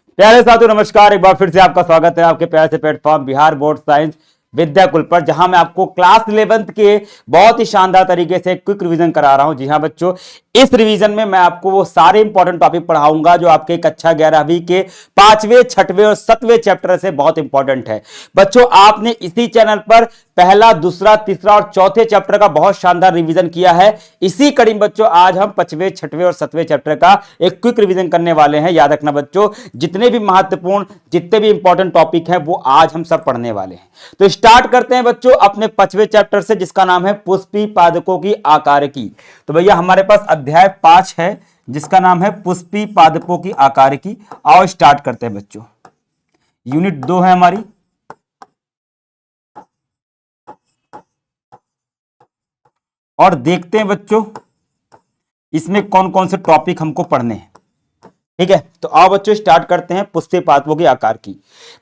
प्यारे साथियों नमस्कार। एक बार फिर से आपका स्वागत है आपके प्यारे से platform Bihar board science Vidyakul पर, जहां मैं आपको क्लास 11th के बहुत ही शानदार तरीके से क्विक रिवीजन करा रहा हूं। जी हां बच्चों, इस रिवीजन में मैं आपको वो सारे इंपॉर्टेंट टॉपिक पढ़ाऊंगा जो आपके कक्षा 11वीं के 5वें, 6वें और 7वें चैप्टर से बहुत इंपॉर्टेंट है। बच्चों, आपने इसी चैनल पर पहला, दूसरा, तीसरा और चौथे चैप्टर का बहुत शानदार रिवीजन किया है। इसी कड़ी में बच्चों आज हम 5वें, 6वें और 7वें चैप्टर का एक क्विक रिवीजन करने वाले हैं। याद रखना बच्चों, जितने भी महत्वपूर्ण, जितने भी इंपॉर्टेंट टॉपिक हैं वो आज हम सब पढ़ने वाले हैं। तो स्टार्ट करते हैं बच्चों अपने 5वें चैप्टर से, जिसका नाम है पुष्पी पादपों की आकारकी। तो भैया हमारे पास अध्याय 5 है जिसका नाम है पुष्पी पादपों की आकारकी। आओ स्टार्ट करते हैं बच्चों। यूनिट 2 है हमारी। और देखते हैं बच्चों इसमें कौन कौन से टॉपिक हमको पढ़ने हैं। ठीक है, तो आओ बच्चों स्टार्ट करते हैं पुष्पी पादपों की आकार की।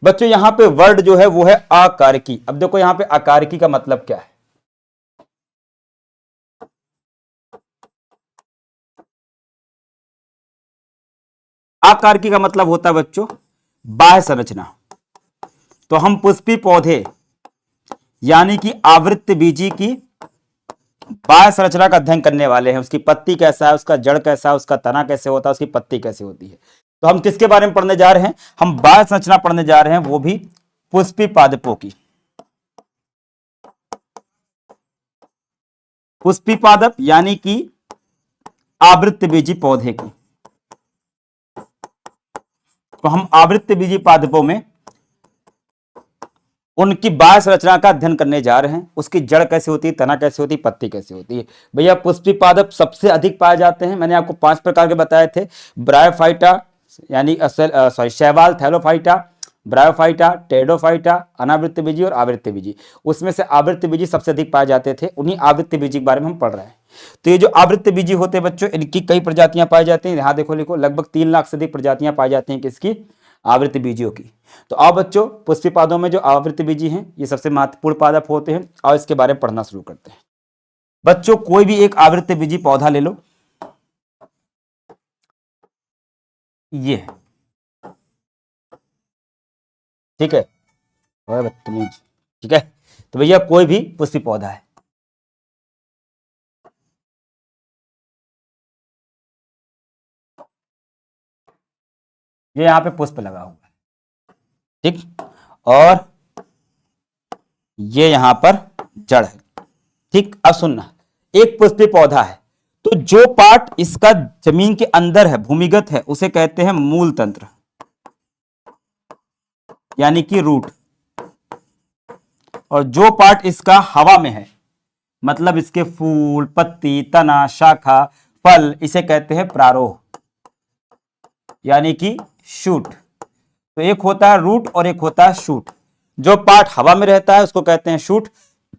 बच्चों यहां पे वर्ड जो है वो है आकार की। अब देखो यहां पे आकार की का मतलब क्या है। आकार की का मतलब होता है बच्चों बाह्य संरचना। तो हम पुष्पी पौधे यानी कि आवृत्त बीजी की बाह्य संरचना का अध्ययन करने वाले हैं। उसकी पत्ती कैसा है, उसका जड़ कैसा है, उसका तना कैसे होता है, उसकी पत्ती कैसे होती है। तो हम किसके बारे में पढ़ने जा रहे हैं? हम बाह्य संरचना पढ़ने जा रहे हैं, वो भी पुष्पी पादपों की। पुष्पी पादप यानी कि आवृत्त बीजी पौधे की। तो हम आवृत्त बीजी पादपों में उनकी बाह्य संरचना का अध्ययन करने जा रहे हैं। उसकी जड़ कैसे होती है, तना कैसे होती है, पत्ती कैसे होती है। भैया पुष्पी पादप सबसे अधिक पाए जाते हैं। मैंने आपको 5 प्रकार के बताए थे। ब्रायोफाइटा यानी शैवाल, थैलोफाइटा, ब्रायोफाइटा, टेडोफाइटा, अनावृत्त बीजी और आवृत्त बीजी। उसमें से आवृत्त बीजी सबसे अधिक पाए जाते थे। उन्हीं आवृत्त बीजी के बारे में हम पढ़ रहे हैं। तो ये जो आवृत्त बीजी होते हैं बच्चों, इनकी कई प्रजातियां पाई जाती हैं। यहां देखो लिखो, लगभग 3 लाख से अधिक प्रजातियां पाई जाती हैं किसकी? आवृत्त बीजियों की। तो आओ बच्चों पुष्पी पादों में जो आवृत्त बीजी हैं ये सबसे महत्वपूर्ण पादप होते हैं और इसके बारे में पढ़ना शुरू करते हैं। बच्चों कोई भी एक आवृत्त बीजी पौधा ले लो। ये है, ठीक है, बदतमीज। ठीक है, तो भैया कोई भी पुष्पी पौधा है। ये यहां पे पुष्प लगा हुआ है, ठीक, और ये यहां पर जड़ है। ठीक, अब सुनना, एक पुष्पी पौधा है तो जो पार्ट इसका जमीन के अंदर है, भूमिगत है, उसे कहते हैं मूल तंत्र यानी कि रूट। और जो पार्ट इसका हवा में है, मतलब इसके फूल, पत्ती, तना, शाखा, फल, इसे कहते हैं प्रारोह यानी कि शूट। तो एक होता है रूट और एक होता है शूट। जो पार्ट हवा में रहता है उसको कहते हैं शूट,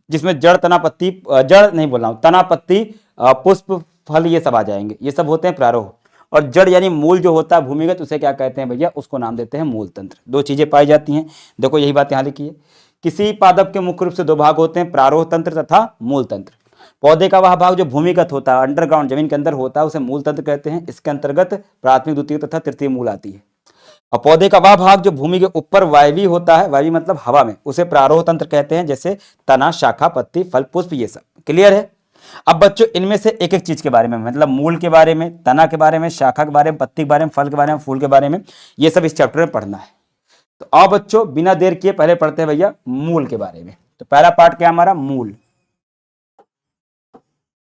जिसमें जड़, तना, पत्ती, जड़ नहीं बोल रहा हूं, तना, पत्ती, पुष्प, फल ये सब आ जाएंगे। ये सब होते हैं प्रारोह। और जड़ यानी मूल जो होता है भूमिगत, उसे क्या कहते हैं भैया? उसको नाम देते हैं मूल तंत्र। दो चीजें पाई जाती हैं। देखो यही बात यहां लिखी है। किसी पादप के मुख्य रूप से 2 भाग होते हैं, प्रारोह तंत्र तथा मूल तंत्र। पौधे का वह भाग जो भूमिगत होता है, अंडरग्राउंड जमीन के अंदर होता है, उसे मूल तंत्र कहते हैं। इसके अंतर्गत प्राथमिक, द्वितीय तथा तृतीय मूल आती है। और पौधे का वह भाग जो भूमि के ऊपर वायवी होता है, वायवी मतलब हवा में, उसे प्रारोह तंत्र कहते हैं, जैसे तना, शाखा, पत्ती, फल, पुष्प, ये सब। क्लियर है? अब बच्चों इनमें से एक एक चीज के बारे में, मतलब मूल के बारे में, तना के बारे में, शाखा के बारे में, पत्ती के बारे में, फल के बारे में, फूल के बारे में, ये सब इस चैप्टर में पढ़ना है। तो आओ बच्चों बिना देर किए पहले पढ़ते हैं भैया मूल के बारे में। तो पहला पार्ट क्या हमारा? मूल।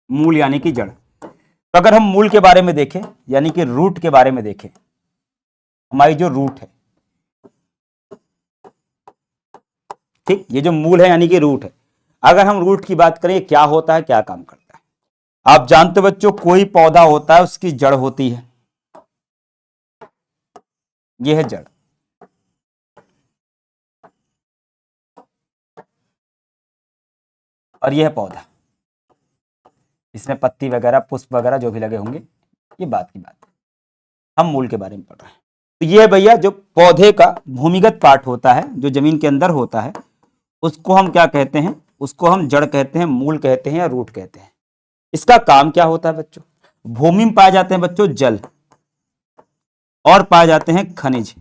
मूल यानी कि जड़। तो अगर हम मूल के बारे में देखें यानी कि रूट के बारे में देखें, हमारी जो रूट है, ठीक, ये जो मूल है यानी कि रूट है। अगर हम रूट की बात करें, क्या होता है, क्या काम करता है? आप जानते हो बच्चों, कोई पौधा होता है उसकी जड़ होती है, ये है जड़। और यह है पौधा, इसमें पत्ती वगैरह, पुष्प वगैरह जो भी लगे होंगे, ये बात की बात है। हम मूल के बारे में पढ़ रहे हैं। तो ये भैया जो पौधे का भूमिगत पार्ट होता है, जो जमीन के अंदर होता है, उसको हम क्या कहते हैं? उसको हम जड़ कहते हैं, मूल कहते हैं या रूट कहते हैं। इसका काम क्या होता है बच्चों? भूमि में पाए जाते हैं बच्चों जल, और पाए जाते हैं खनिज।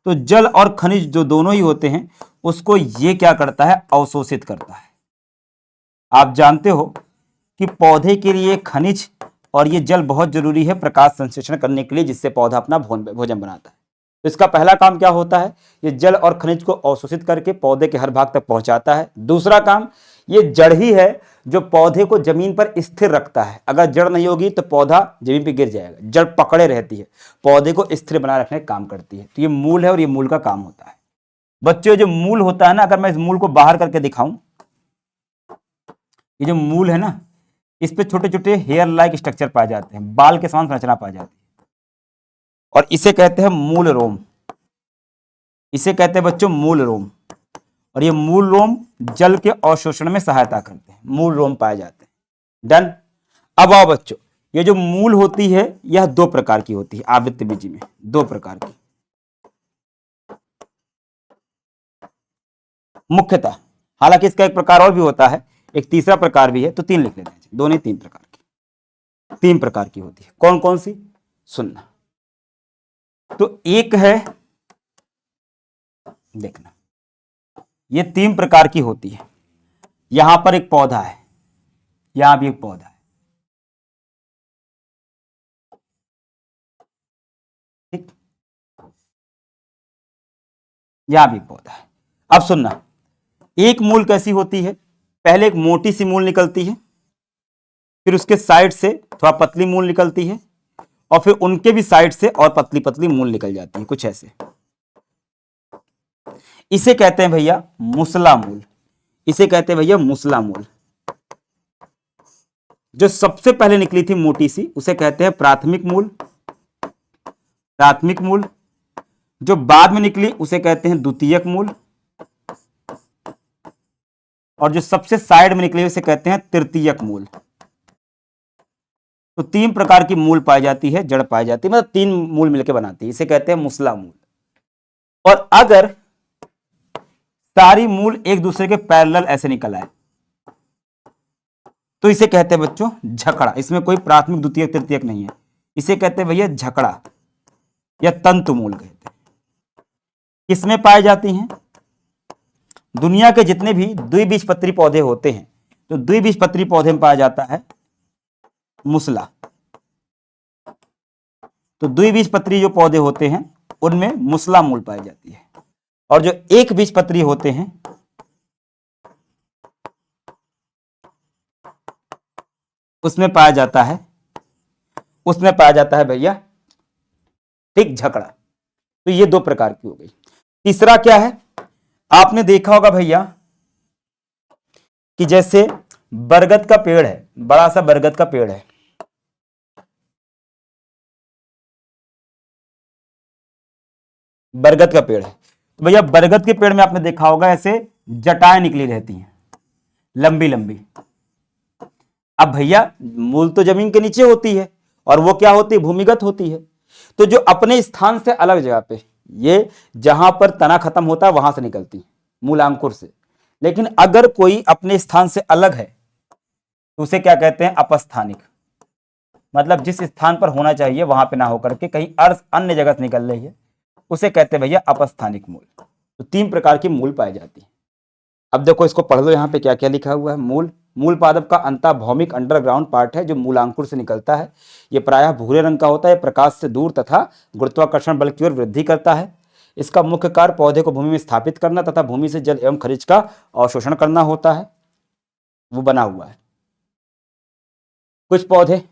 तो जल और खनिज जो दोनों ही होते हैं उसको ये क्या करता है, अवशोषित करता है। आप जानते हो कि पौधे के लिए खनिज और ये जल बहुत जरूरी है प्रकाश संश्लेषण करने के लिए, जिससे पौधा अपना भोजन बनाता है। तो इसका पहला काम क्या होता है, ये जल और खनिज को अवशोषित करके पौधे के हर भाग तक पहुंचाता है। दूसरा काम, ये जड़ ही है जो पौधे को जमीन पर स्थिर रखता है। अगर जड़ नहीं होगी तो पौधा जमीन पर गिर जाएगा। जड़ पकड़े रहती है, पौधे को स्थिर बनाए रखने का काम करती है। तो ये मूल है और ये मूल का काम होता है। बच्चों जो मूल होता है ना, अगर मैं इस मूल को बाहर करके दिखाऊं, ये जो मूल है ना, इस पे छोटे छोटे हेयर लाइक स्ट्रक्चर पाए जाते हैं, बाल के समान संरचना पाई जाती है, और इसे कहते हैं मूल रोम। इसे कहते हैं बच्चों मूल रोम। और ये मूल रोम जल के अवशोषण में सहायता करते हैं, मूल रोम पाए जाते हैं। डन। अब आओ बच्चों, ये जो मूल होती है यह दो प्रकार की होती है, आवृत्तबीजी में दो प्रकार की मुख्यतः। हालांकि इसका एक प्रकार और भी होता है, एक तीसरा प्रकार भी है, तो तीन लिख लेते हैं। दोनों तीन प्रकार की होती है। कौन कौन सी, सुनना। तो एक है, देखना, ये तीन प्रकार की होती है। यहां पर एक पौधा है, यहां भी एक पौधा है, ठीक, यहां भी एक पौधा है। अब सुनना, एक मूल कैसी होती है, पहले एक मोटी सी मूल निकलती है, फिर उसके साइड से थोड़ा पतली मूल निकलती है, और फिर उनके भी साइड से और पतली पतली मूल निकल जाती है, कुछ ऐसे। इसे कहते हैं भैया मुसला मूल। इसे कहते हैं भैया मुसला मूल। जो सबसे पहले निकली थी मोटी सी, उसे कहते हैं प्राथमिक मूल। प्राथमिक मूल। जो बाद में निकली उसे कहते हैं द्वितीयक मूल, और जो सबसे साइड में निकली उसे कहते हैं तृतीयक मूल। तो तीन प्रकार की मूल पाई जाती है, जड़ पाई जाती है, मतलब तीन मूल मिलकर बनाती है, इसे कहते हैं मुसला मूल। और अगर सारी मूल एक दूसरे के पैरेलल ऐसे निकल आए तो इसे कहते हैं बच्चों झकड़ा। इसमें कोई प्राथमिक द्वितीयक तृतीयक नहीं है, इसे कहते हैं भैया झकड़ा या तंतु मूल कहते हैं। किसमें पाई जाती हैं, दुनिया के जितने भी द्विबीजपत्री पौधे होते हैं, तो द्विबीजपत्री पौधे में पाया जाता है मुसला। तो द्विबीजपत्री जो पौधे होते हैं उनमें मुसला मूल पाई जाती है, और जो एक बीजपत्री होते हैं उसमें पाया जाता है भैया, ठीक, झकड़ा। तो ये दो प्रकार की हो गई। तीसरा क्या है, आपने देखा होगा भैया कि जैसे बरगद का पेड़ है, बड़ा सा बरगद का पेड़ है, बरगद का पेड़ है, तो भैया बरगद के पेड़ में आपने देखा होगा ऐसे जटाएं निकली रहती हैं, लंबी लंबी। अब भैया मूल तो जमीन के नीचे होती है, और वो क्या होती है, भूमिगत होती है। तो जो अपने स्थान से अलग जगह पे, ये जहां पर तना खत्म होता है वहां से निकलती है, मूलांकुर से। लेकिन अगर कोई अपने स्थान से अलग है तो उसे क्या कहते हैं, अपस्थानिक। मतलब जिस स्थान पर होना चाहिए वहां पे ना होकर के कहीं अन्य जगह से निकल रही है, उसे कहते हैं भैया अपस्थानिक मूल। तो तीन प्रकार की मूल पाई जाती है। अब देखो इसको पढ़ लो, यहाँ पे क्या क्या लिखा हुआ है। मूल, मूल पादप का अंतःभौमिक अंडरग्राउंड पार्ट है जो मूलांकुर से निकलता है। ये प्रायः भूरे रंग का होता है, प्रकाश से दूर तथा गुरुत्वाकर्षण बल की ओर वृद्धि करता है। इसका मुख्य कार्य पौधे को भूमि में स्थापित करना तथा भूमि से जल एवं खनिज का अवशोषण करना होता है। वो बना हुआ है। कुछ पौधे,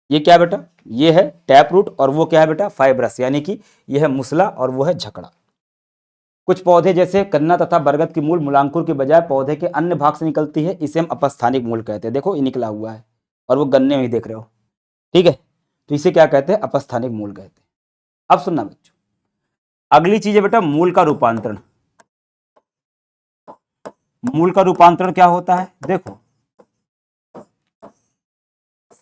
ये क्या बेटा, ये है टैप रूट, और वो क्या है बेटा, फाइब्रस, यानी कि ये है मुसला और वो है झकड़ा। कुछ पौधे जैसे गन्ना तथा बरगद की मूल मूलांकुर के बजाय पौधे के अन्य भाग से निकलती है, इसे हम अपस्थानिक मूल कहते हैं। देखो ये निकला हुआ है और वो गन्ने में ही देख रहे हो, ठीक है, तो इसे क्या कहते हैं, अपस्थानिक मूल कहते हैं। अब सुनना बच्चों, अगली चीज है बेटा मूल का रूपांतरण। मूल का रूपांतरण क्या होता है, देखो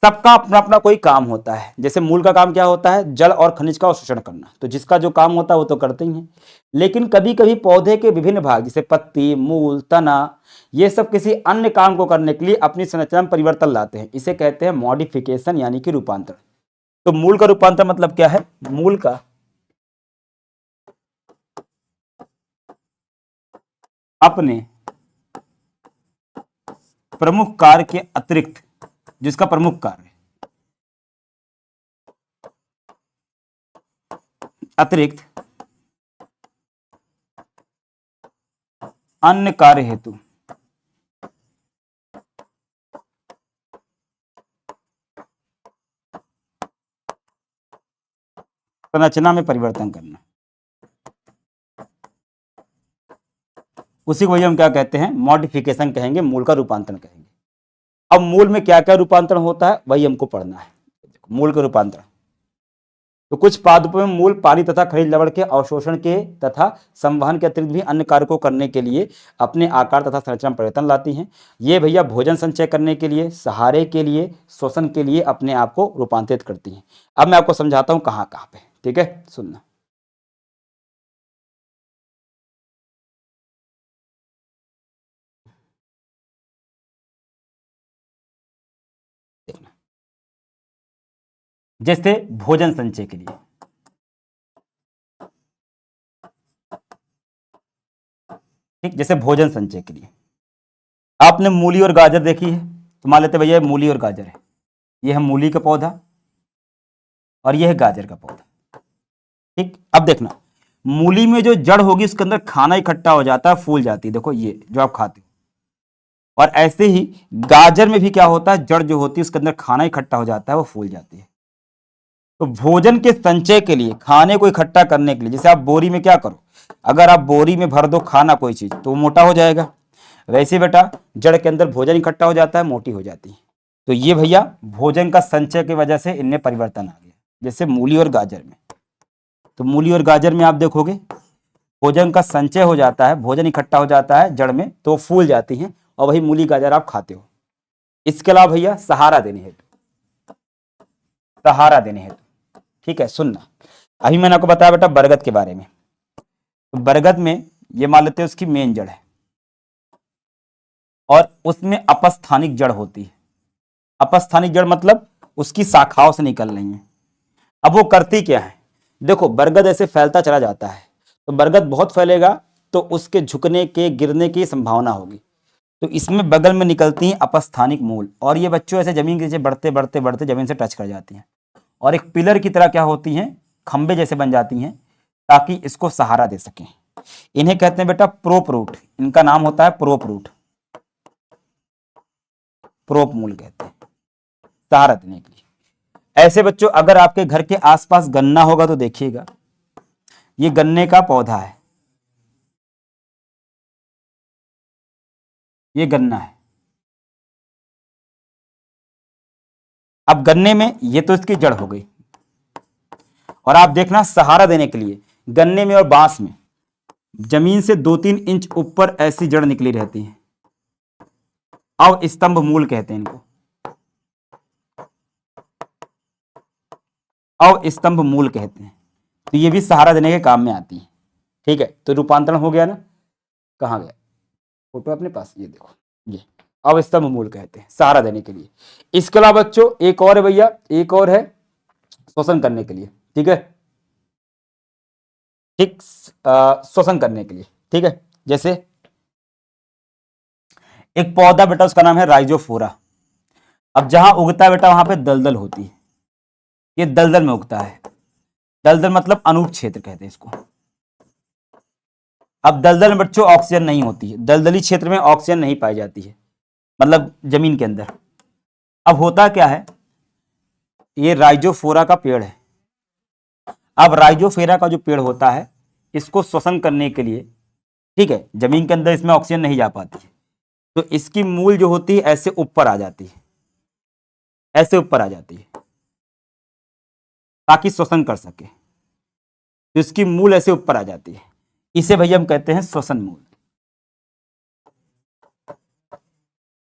सबका अपना अपना कोई काम होता है। जैसे मूल का काम क्या होता है, जल और खनिज का अवशोषण करना, तो जिसका जो काम होता है वो तो करते ही हैं। लेकिन कभी कभी पौधे के विभिन्न भाग जैसे पत्ती, मूल, तना, ये सब किसी अन्य काम को करने के लिए अपनी संरचना में परिवर्तन लाते हैं, इसे कहते हैं मॉडिफिकेशन यानी कि रूपांतरण। तो मूल का रूपांतरण मतलब क्या है, मूल का अपने प्रमुख कार्य के अतिरिक्त, जिसका प्रमुख कार्य अतिरिक्त अन्य कार्य हेतु संरचना में परिवर्तन करना, उसी को हम क्या कहते हैं, मॉडिफिकेशन कहेंगे, मूल का रूपांतरण कहेंगे। अब मूल में क्या क्या रूपांतरण होता है वही हमको पढ़ना है। मूल का रूपांतरण, तो कुछ पादपों में मूल पानी तथा खनिज लवण के अवशोषण के तथा संवहन के अतिरिक्त भी अन्य कार्य को करने के लिए अपने आकार तथा संरचना में परिवर्तन लाती हैं। ये भैया भोजन संचय करने के लिए, सहारे के लिए, श्वसन के लिए अपने आप को रूपांतरित करती हैं। अब मैं आपको समझाता हूं कहां कहां पे, ठीक है, सुनना। देखना, जैसे भोजन संचय के लिए, ठीक, जैसे भोजन संचय के लिए आपने मूली और गाजर देखी है, तो मान लेते भैया मूली और गाजर है, ये है मूली का पौधा और ये है गाजर का पौधा, ठीक। अब देखना, मूली में जो जड़ होगी उसके अंदर खाना इकट्ठा हो जाता है, फूल जाती है, देखो ये जो आप खाते हो। और ऐसे ही गाजर में भी क्या होता है, जड़ जो होती है उसके अंदर खाना इकट्ठा हो जाता है, वो फूल जाती है। तो भोजन के संचय के लिए, खाने को इकट्ठा करने के लिए, जैसे आप बोरी में क्या करो, अगर आप बोरी में भर दो खाना कोई चीज तो वो मोटा हो जाएगा, वैसे बेटा जड़ के अंदर भोजन इकट्ठा हो जाता है, मोटी हो जाती है। तो ये भैया भोजन का संचय की वजह से इनमें परिवर्तन आ गया, जैसे मूली और गाजर में। तो मूली और गाजर में आप देखोगे भोजन का संचय हो जाता है, भोजन इकट्ठा हो जाता है जड़ में, तो फूल जाती हैं और वही मूली गाजर आप खाते हो। इसके अलावा भैया सहारा देने हेतु, सहारा देने हेतु, ठीक है, सुनना। अभी मैंने आपको बताया बेटा बरगद के बारे में, तो बरगद में ये मान लेते हैं उसकी मेन जड़ है और उसमें अपस्थानिक जड़ होती है। अपस्थानिक जड़ मतलब उसकी शाखाओं से निकल रही है। अब वो करती क्या है, देखो बरगद ऐसे फैलता चला जाता है, तो बरगद बहुत फैलेगा तो उसके झुकने के, गिरने की संभावना होगी। तो इसमें बगल में निकलती हैं अपस्थानिक मूल, और ये बच्चों ऐसे जमीन के नीचे बढ़ते बढ़ते बढ़ते जमीन से टच कर जाती हैं और एक पिलर की तरह क्या होती हैं, खंबे जैसे बन जाती हैं, ताकि इसको सहारा दे सकें। इन्हें कहते हैं बेटा प्रोप रूट, इनका नाम होता है प्रोप रूट, प्रोप मूल कहते हैं, सहारा देने के लिए। ऐसे बच्चों अगर आपके घर के आसपास गन्ना होगा तो देखिएगा, ये गन्ने का पौधा है, ये गन्ना है। अब गन्ने में ये तो इसकी जड़ हो गई, और आप देखना सहारा देने के लिए गन्ने में और बांस में जमीन से 2-3 इंच ऊपर ऐसी जड़ निकली रहती है, अब स्तंभ मूल कहते हैं इनको, अब स्तंभ मूल कहते हैं। तो ये भी सहारा देने के काम में आती है, ठीक है। तो रूपांतरण हो गया ना, कहाँ गया फोटो अपने पास, ये देखो, ये अब स्तंभ मूल कहते हैं सहारा देने के लिए। इसके अलावा बच्चों एक और है भैया, एक और है श्वसन करने के लिए, ठीक है, ठीक, श्वसन करने के लिए, ठीक है। जैसे एक पौधा बेटा उसका नाम है राइजोफोरा, अब जहां उगता है बेटा वहां पे दलदल होती है, ये दलदल में उगता है, दलदल मतलब अनूप क्षेत्र कहते हैं इसको। अब दलदल में बच्चों ऑक्सीजन नहीं होती है, दलदली क्षेत्र में ऑक्सीजन नहीं पाई जाती है, मतलब जमीन के अंदर। अब होता क्या है, ये राइजोफोरा का पेड़ है। अब राइजोफोरा का जो पेड़ होता है, इसको श्वसन करने के लिए, ठीक है, जमीन के अंदर इसमें ऑक्सीजन नहीं जा पाती है, तो इसकी मूल जो होती है ऐसे ऊपर आ जाती है, ऐसे ऊपर आ जाती है ताकि श्वसन कर सके, तो इसकी मूल ऐसे ऊपर आ जाती है, इसे भैया हम कहते हैं श्वसन मूल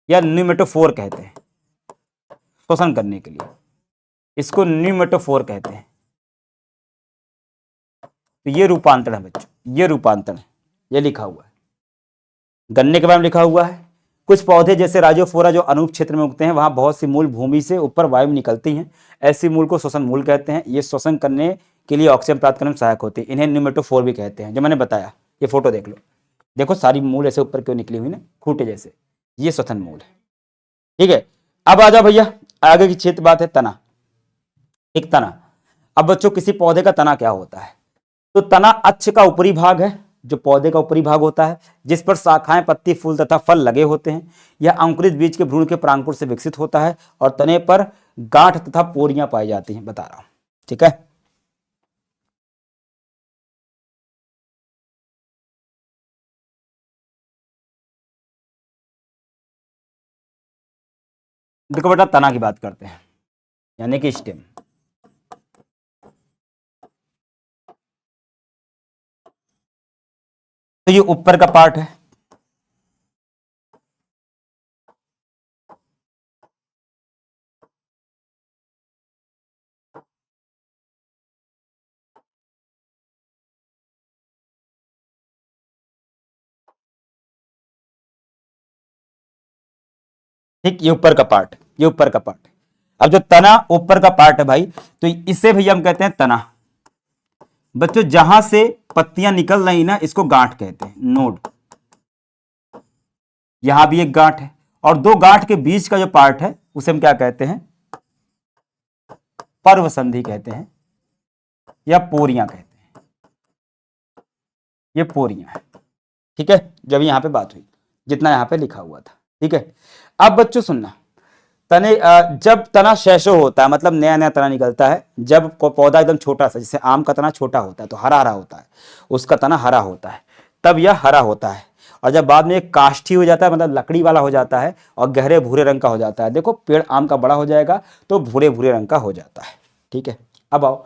या न्यूमेटोफोर कहते हैं, श्वसन करने के लिए इसको न्यूमेटोफोर कहते हैं। तो ये रूपांतरण है बच्चों, ये रूपांतरण है, ये लिखा हुआ है, गन्ने के बारे में लिखा हुआ है। कुछ पौधे जैसे राइजोफोरा जो अनूप क्षेत्र में उगते हैं, वहां बहुत सी मूल भूमि से ऊपर वायु में निकलती हैं, ऐसी मूल को श्वसन मूल कहते हैं। ये श्वसन करने के लिए ऑक्सीजन प्राप्त करने में सहायक होती है, इन्हें न्यूमेटोफोर भी कहते हैं, जो मैंने बताया, ये फोटो देख लो, देखो सारी मूल ऐसे ऊपर क्यों निकली हुई ना, खूंटे जैसे, ये श्वसन मूल है। ठीक है, अब आ जाओ भैया, आगे की क्षेत्र बात है तना। एक तना, अब बच्चों किसी पौधे का तना क्या होता है? तो तना अक्ष का ऊपरी भाग है, जो पौधे का ऊपरी भाग होता है, जिस पर शाखाएं, पत्ती, फूल तथा फल लगे होते हैं। यह अंकुरित बीज के भ्रूण के परांकुर से विकसित होता है और तने पर गांठ तथा पोरियां पाई जाती हैं, बता रहा हूं। ठीक है, देखो बेटा तना की बात करते हैं, यानी कि स्टेम। तो ये ऊपर का पार्ट है, ठीक, ये ऊपर का पार्ट, ये ऊपर का पार्ट। अब जो तना ऊपर का पार्ट है भाई, तो इसे भैया हम कहते हैं तना। बच्चों जहां से पत्तियां निकल रही ना, इसको गांठ कहते हैं, नोड। यहां भी एक गांठ है, और दो गांठ के बीच का जो पार्ट है उसे हम क्या कहते हैं? पर्व संधि कहते हैं, या पोरियां कहते हैं। ये पोरियां है, ठीक है, जब यहां पे बात हुई, जितना यहां पे लिखा हुआ था। ठीक है, अब बच्चों सुनना, तने जब तना शैशव होता है, मतलब नया नया तना निकलता है, जब पौधा एकदम छोटा सा, जैसे आम का तना छोटा होता है तो हरा हरा होता है, उसका तना हरा होता है, तब यह हरा होता है। और जब बाद में एक काष्ठी हो जाता है, मतलब लकड़ी वाला हो जाता है, और गहरे भूरे रंग का हो जाता है, देखो पेड़ आम का बड़ा हो जाएगा तो भूरे भूरे रंग का हो जाता है। ठीक है, अब आओ,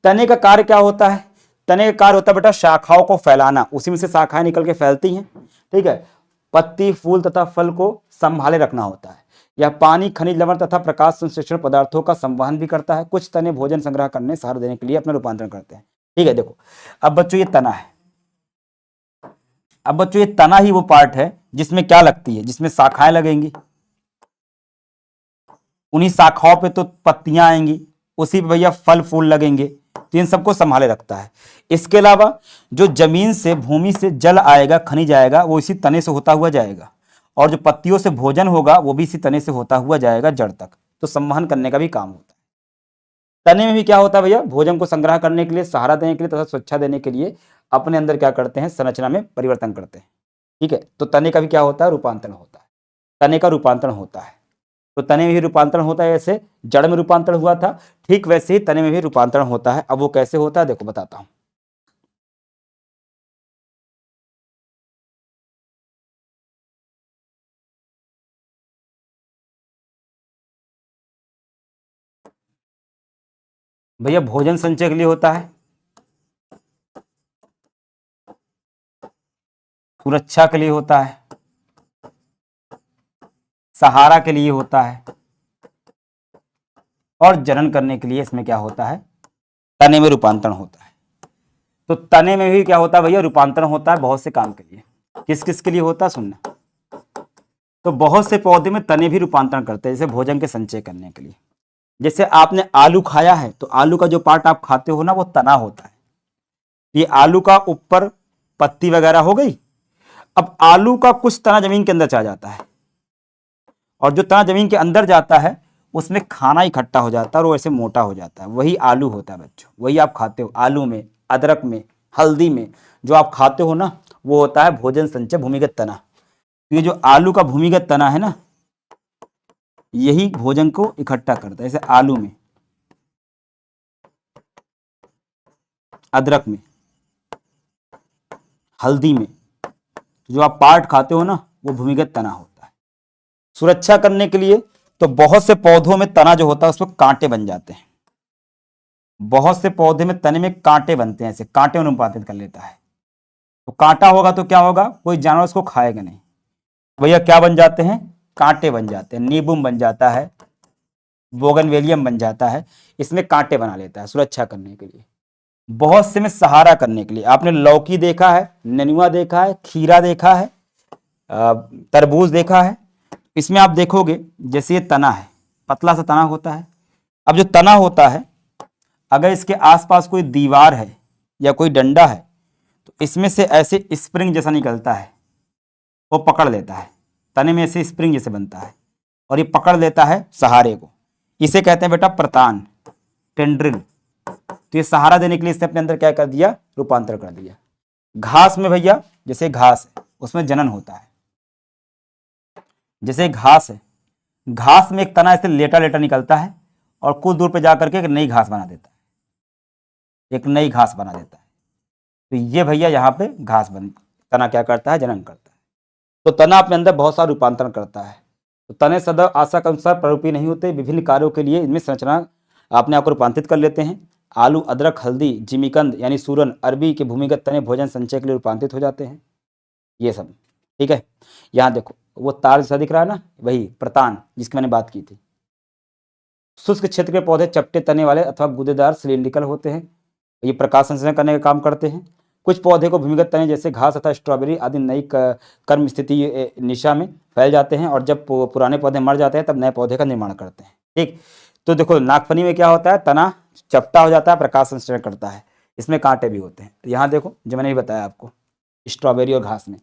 तने का कार्य क्या होता है? तने का कार्य होता है बेटा शाखाओं को फैलाना, उसी में से शाखाएं निकल के फैलती हैं। ठीक है, पत्ती, फूल तथा फल को संभाले रखना होता है। यह पानी, खनिज लवण तथा प्रकाश संश्लेषण पदार्थों का संवहन भी करता है। कुछ तने भोजन संग्रह करने, सहारा देने के लिए अपना रूपांतरण करते हैं। ठीक है, देखो अब बच्चों ये तना है। अब बच्चों ये तना ही वो पार्ट है जिसमें क्या लगती है, जिसमें शाखाएं लगेंगी, उन्हीं शाखाओं पे तो पत्तियां आएंगी, उसी पे भैया फल फूल लगेंगे, तो इन सबको संभाले रखता है। इसके अलावा जो जमीन से, भूमि से जल आएगा, खनिज आएगा, वो इसी तने से होता हुआ जाएगा, और जो पत्तियों से भोजन होगा वो भी इसी तने से होता हुआ जाएगा जड़ तक, तो संवहन करने का भी काम होता है। तने में भी क्या होता है भैया? भोजन को संग्रह करने के लिए, सहारा देने के लिए तथा सुरक्षा देने के लिए अपने अंदर क्या करते हैं? संरचना में परिवर्तन करते हैं। ठीक है, तो तने का भी क्या होता है? रूपांतरण होता है। तने का रूपांतरण होता है, तो तने में भी रूपांतरण होता है। जैसे जड़ में रूपांतरण हुआ था, ठीक वैसे ही तने में भी रूपांतरण होता है। अब वो कैसे होता है देखो बताता हूं। भैया भोजन संचय के लिए होता है, सुरक्षा के लिए होता है, सहारा के लिए होता है, और जनन करने के लिए इसमें क्या होता है? तने में रूपांतरण होता है। तो तने में भी क्या होता है भैया? रूपांतरण होता है बहुत से काम के लिए। किस किस के लिए होता है सुनना। तो बहुत से पौधे में तने भी रूपांतरण करते हैं, जैसे भोजन के संचय करने के लिए। जैसे आपने आलू खाया है, तो आलू का जो पार्ट आप खाते हो ना, वो तना होता है। ये आलू का ऊपर पत्ती वगैरह हो गई। अब आलू का कुछ तना जमीन के अंदर चला जाता है, और जो तना जमीन के अंदर जाता है उसमें खाना इकट्ठा हो जाता है, और वो ऐसे मोटा हो जाता है, वही आलू होता है बच्चों। वही आप खाते हो, आलू में, अदरक में, हल्दी में जो आप खाते हो ना, वो होता है भोजन संचय भूमिगत तना। ये जो आलू का भूमिगत तना है ना, यही भोजन को इकट्ठा करता है। जैसे आलू में, अदरक में, हल्दी में जो आप पार्ट खाते हो ना, वो भूमिगत तना होता है। सुरक्षा करने के लिए तो बहुत से पौधों में तना जो होता है उसमें कांटे बन जाते हैं। बहुत से पौधे में तने में कांटे बनते हैं, ऐसे कांटे में रूपांतरित कर लेता है। तो कांटा होगा तो क्या होगा? कोई जानवर उसको खाएगा नहीं। भैया क्या बन जाते हैं? कांटे बन जाते हैं। नीबूम बन जाता है, बोगनवेलियम बन जाता है, इसमें कांटे बना लेता है सुरक्षा करने के लिए। बहुत से में सहारा करने के लिए। आपने लौकी देखा है, नेनुआ देखा है, खीरा देखा है, तरबूज देखा है। इसमें आप देखोगे जैसे ये तना है, पतला सा तना होता है। अब जो तना होता है, अगर इसके आसपास कोई दीवार है या कोई डंडा है, तो इसमें से ऐसे स्प्रिंग जैसा निकलता है, वो पकड़ लेता है, तने में ऐसे स्प्रिंग जैसे बनता है और ये पकड़ लेता है सहारे को, इसे कहते हैं बेटा प्रतान, टेंड्रिल। तो ये सहारा देने के लिए इसने अपने अंदर क्या कर दिया, रूपांतर कर दिया। घास में भैया जैसे घास है उसमें जनन होता है, जैसे घास है, घास में एक तना ऐसे लेटा लेटा निकलता है और कुछ दूर पे जाकर के एक नई घास बना देता है, एक नई घास बना देता है। तो ये भैया यहाँ पे घास बन, तना क्या करता है, जनन करता है। तो तना अपने अंदर बहुत सारा रूपांतरण करता है। तो तने सदैव आशा के अनुसार प्ररूपी नहीं होते, विभिन्न कार्यों के लिए इनमें संरचना अपने आप को रूपांतरित कर लेते हैं। आलू, अदरक, हल्दी, जिमीकंद यानी सूरन, अरबी के भूमिगत तने भोजन संचय के लिए रूपांतरित हो जाते हैं, ये सब। ठीक है, यहाँ देखो वो तार जैसा दिख रहा है ना, वही प्रतान जिसकी मैंने बात की थी। शुष्क क्षेत्र के पौधे चपटे तने वाले अथवा गूदेदार सिलिंड्रिकल होते हैं, ये प्रकाश संश्लेषण करने का काम करते हैं। कुछ पौधे को भूमिगत तने जैसे घास तथा स्ट्रॉबेरी आदि नई कर्म स्थिति निशा में फैल जाते हैं और जब पुराने पौधे मर जाते हैं तब नए पौधे का निर्माण करते हैं। ठीक, तो देखो नागफनी में क्या होता है, तना चपटा हो जाता है, प्रकाश संश्लेषण करता है, इसमें कांटे भी होते हैं। तो यहाँ देखो जो मैंने भी बताया आपको, स्ट्रॉबेरी और घास में,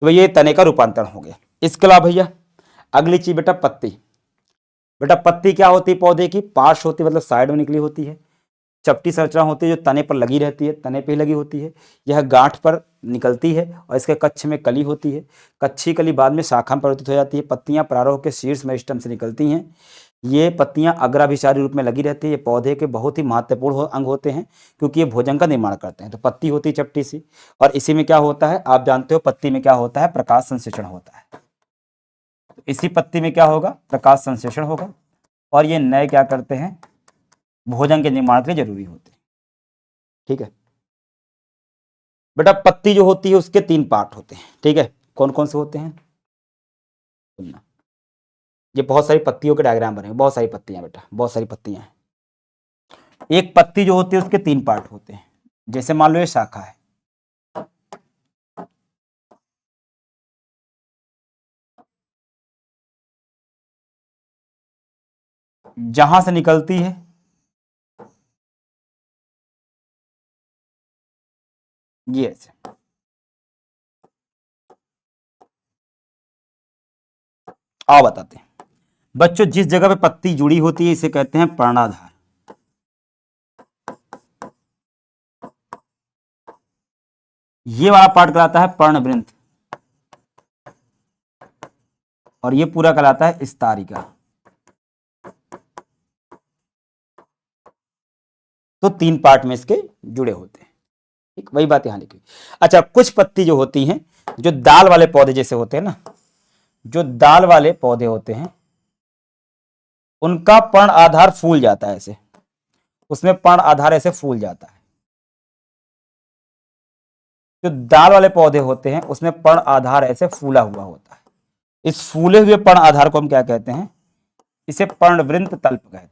तो ये तने का रूपांतरण हो गया। इसके अलावा भैया अगली चीज बेटा पत्ती। बेटा पत्ती क्या होती है, पौधे की पार्श्व होती है, मतलब साइड में निकली होती है। चपटी संरचना होती है जो तने पर लगी रहती है, तने पे ही लगी होती है। यह गांठ पर निकलती है और इसके कक्ष में कली होती है। कच्छी कली बाद में शाखा में परिवर्तित हो जाती है। पत्तियां प्रारोह के शीर्ष मेरिस्टम से निकलती हैं। ये पत्तियां अग्राभिसारी रूप में लगी रहती है। ये पौधे के बहुत ही महत्वपूर्ण अंग होते हैं क्योंकि ये भोजन का निर्माण करते हैं। तो पत्ती होती है चपटी सी, और इसी में क्या होता है आप जानते हो, पत्ती में क्या होता है, प्रकाश संश्लेषण होता है। इसी पत्ती में क्या होगा, प्रकाश संश्लेषण होगा, और ये नए क्या करते हैं, भोजन के निर्माण के लिए जरूरी होते हैं। ठीक है बेटा, पत्ती जो होती है उसके 3 पार्ट होते हैं। ठीक है, कौन कौन से होते हैं सुनना। ये बहुत सारी पत्तियों के डायग्राम बने, बहुत सारी पत्तियां बेटा, बहुत सारी पत्तियां हैं। एक पत्ती जो होती है उसके 3 पार्ट होते हैं। जैसे मान लो ये शाखा है, जहां से निकलती है ये ऐसे, आओ बताते हैं बच्चों। जिस जगह पे पत्ती जुड़ी होती है इसे कहते हैं पर्णाधार। ये वाला पार्ट कहलाता है पर्णवृंत, और ये पूरा कहलाता है स्तरिका। तो 3 पार्ट में इसके जुड़े होते हैं। ठीक, वही बात यहां लिखी। अच्छा, कुछ पत्ती जो होती हैं, जो दाल वाले पौधे जैसे होते हैं ना, जो दाल वाले पौधे होते हैं उनका पर्ण आधार फूल जाता है ऐसे, उसमें पर्ण आधार ऐसे फूल जाता है। जो दाल वाले पौधे होते हैं उसमें पर्ण आधार ऐसे फूला हुआ होता है। इस फूले हुए पर्ण आधार को हम क्या कहते हैं, इसे पर्णवृंत तल्प कहते हैं।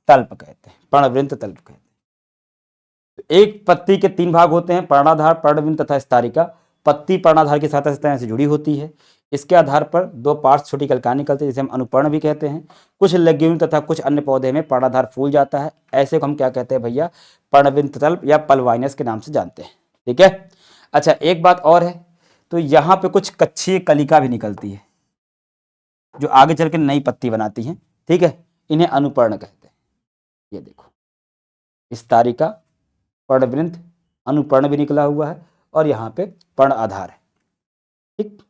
तल्प कहते हैं, पर्णवृंत तल्प कहते हैं। तो एक पत्ती के 3 भाग होते हैं, पर्णाधार, पर्णवृंत तथा स्तरिका। पत्ती पर्णाधार की सतह से जुड़ी होती है। इसके आधार पर 2 पार्श्व छोटी कलिकाएं निकलती है जिसे हम अनुपर्ण भी कहते हैं। कुछ लेग्यूम तथा कुछ अन्य पौधे में पर्णाधार फूल जाता है, ऐसे को हम क्या कहते हैं भैया, पर्णवृंत तल्प या पलवाइनस के नाम से जानते हैं। ठीक है, अच्छा एक बात और है, तो यहाँ पे कुछ कच्छी कलिका भी निकलती है जो आगे चल के नई पत्ती बनाती है। ठीक है, इन्हें अनुपर्ण कहते हैं। ये देखो, स्तरिका, पर्णवृंत, अनुपर्ण भी निकला हुआ है, और यहाँ पे पर्ण आधार है। ठीक,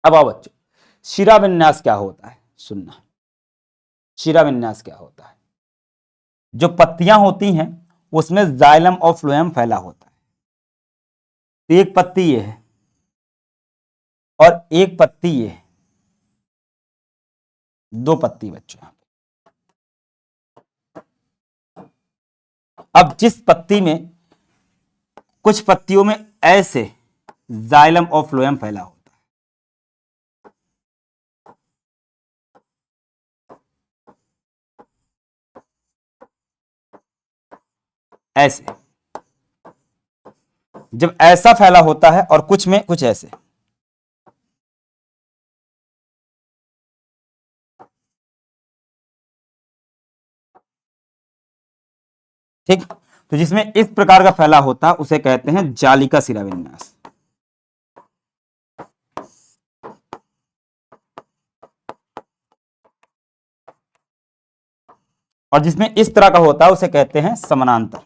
अब आओ बच्चों, शिरा विन्यास क्या होता है सुनना। शिरा विन्यास क्या होता है, जो पत्तियां होती हैं उसमें जाइलम और फ्लोएम फैला होता है। तो एक पत्ती ये है और एक पत्ती ये है, 2 पत्ती बच्चों। अब जिस पत्ती में, कुछ पत्तियों में ऐसे जाइलम और फ्लोएम फैला होता है, ऐसे, जब ऐसा फैला होता है, और कुछ में कुछ ऐसे। ठीक, तो जिसमें इस प्रकार का फैला होता है उसे कहते हैं जालिका शिरा विन्यास। और जिसमें इस तरह का होता है उसे कहते हैं समानांतर,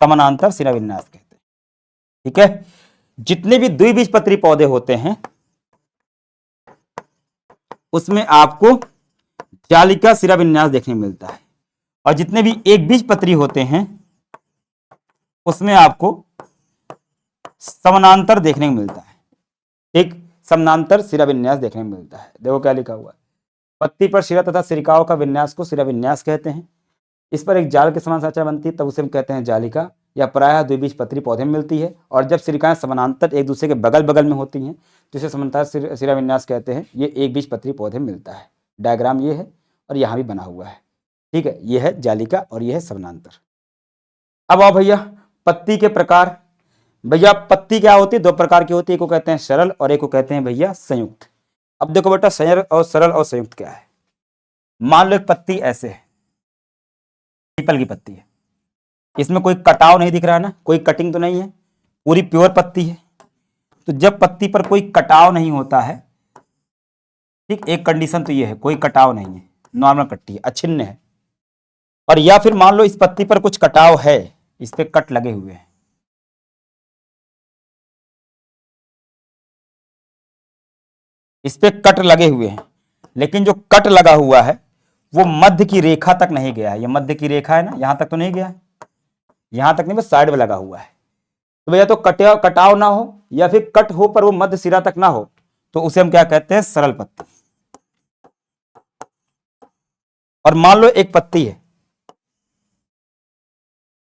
समानांतर शिरा विन्यास कहते हैं। ठीक है, जितने भी द्विबीजपत्री पौधे होते हैं उसमें आपको जालिका शिरा विन्यास देखने को मिलता है, और जितने भी एक बीजपत्री होते हैं उसमें आपको समानांतर देखने को मिलता है। ठीक, समानांतर शिरा विन्यास देखने को मिलता है। देखो क्या लिखा हुआ है, पत्ती पर शिरा तथा सिरिकाओं का विन्यास को शिरा विन्यास कहते हैं। इस पर एक जाल के समान सांचा बनती है तब उसे हम कहते हैं जालिका, या प्रायः द्विबीजपत्री पौधे में मिलती है। और जब सिरिकाएं समानांतर एक दूसरे के बगल बगल में होती हैं तो इसे समानांतर शिरा विन्यास कहते हैं। ये एक बीजपत्री पौधे में मिलता है। डायग्राम ये है और यहाँ भी बना हुआ है। ठीक है, ये है जालिका और ये है समानांतर। अब आओ भैया पत्ती के प्रकार। भैया पत्ती क्या होती है, दो प्रकार की होती है, एक को कहते हैं सरल और एक को कहते हैं भैया संयुक्त। अब देखो बेटा सरल और संयुक्त क्या है। मान लो एक पत्ती ऐसे है, पीपल की पत्ती है, इसमें कोई कटाव नहीं दिख रहा है ना, कोई कटिंग तो नहीं है, पूरी प्योर पत्ती है। तो जब पत्ती पर कोई कटाव नहीं होता है, ठीक, एक कंडीशन तो ये है कोई कटाव नहीं है, नॉर्मल पत्ती है, अछिन्न है। और या फिर मान लो इस पत्ती पर कुछ कटाव है, इस पे कट लगे हुए हैं, इस पे कट लगे हुए हैं, लेकिन जो कट लगा हुआ है वो मध्य की रेखा तक नहीं गया है। ये मध्य की रेखा है ना, यहां तक तो नहीं गया है, यहां तक नहीं, बस साइड में लगा हुआ है। तो भैया तो कटाव ना हो या फिर कट हो पर वो मध्य सिरा तक ना हो, तो उसे हम क्या कहते हैं, सरल पत्ती। और मान लो एक पत्ती है,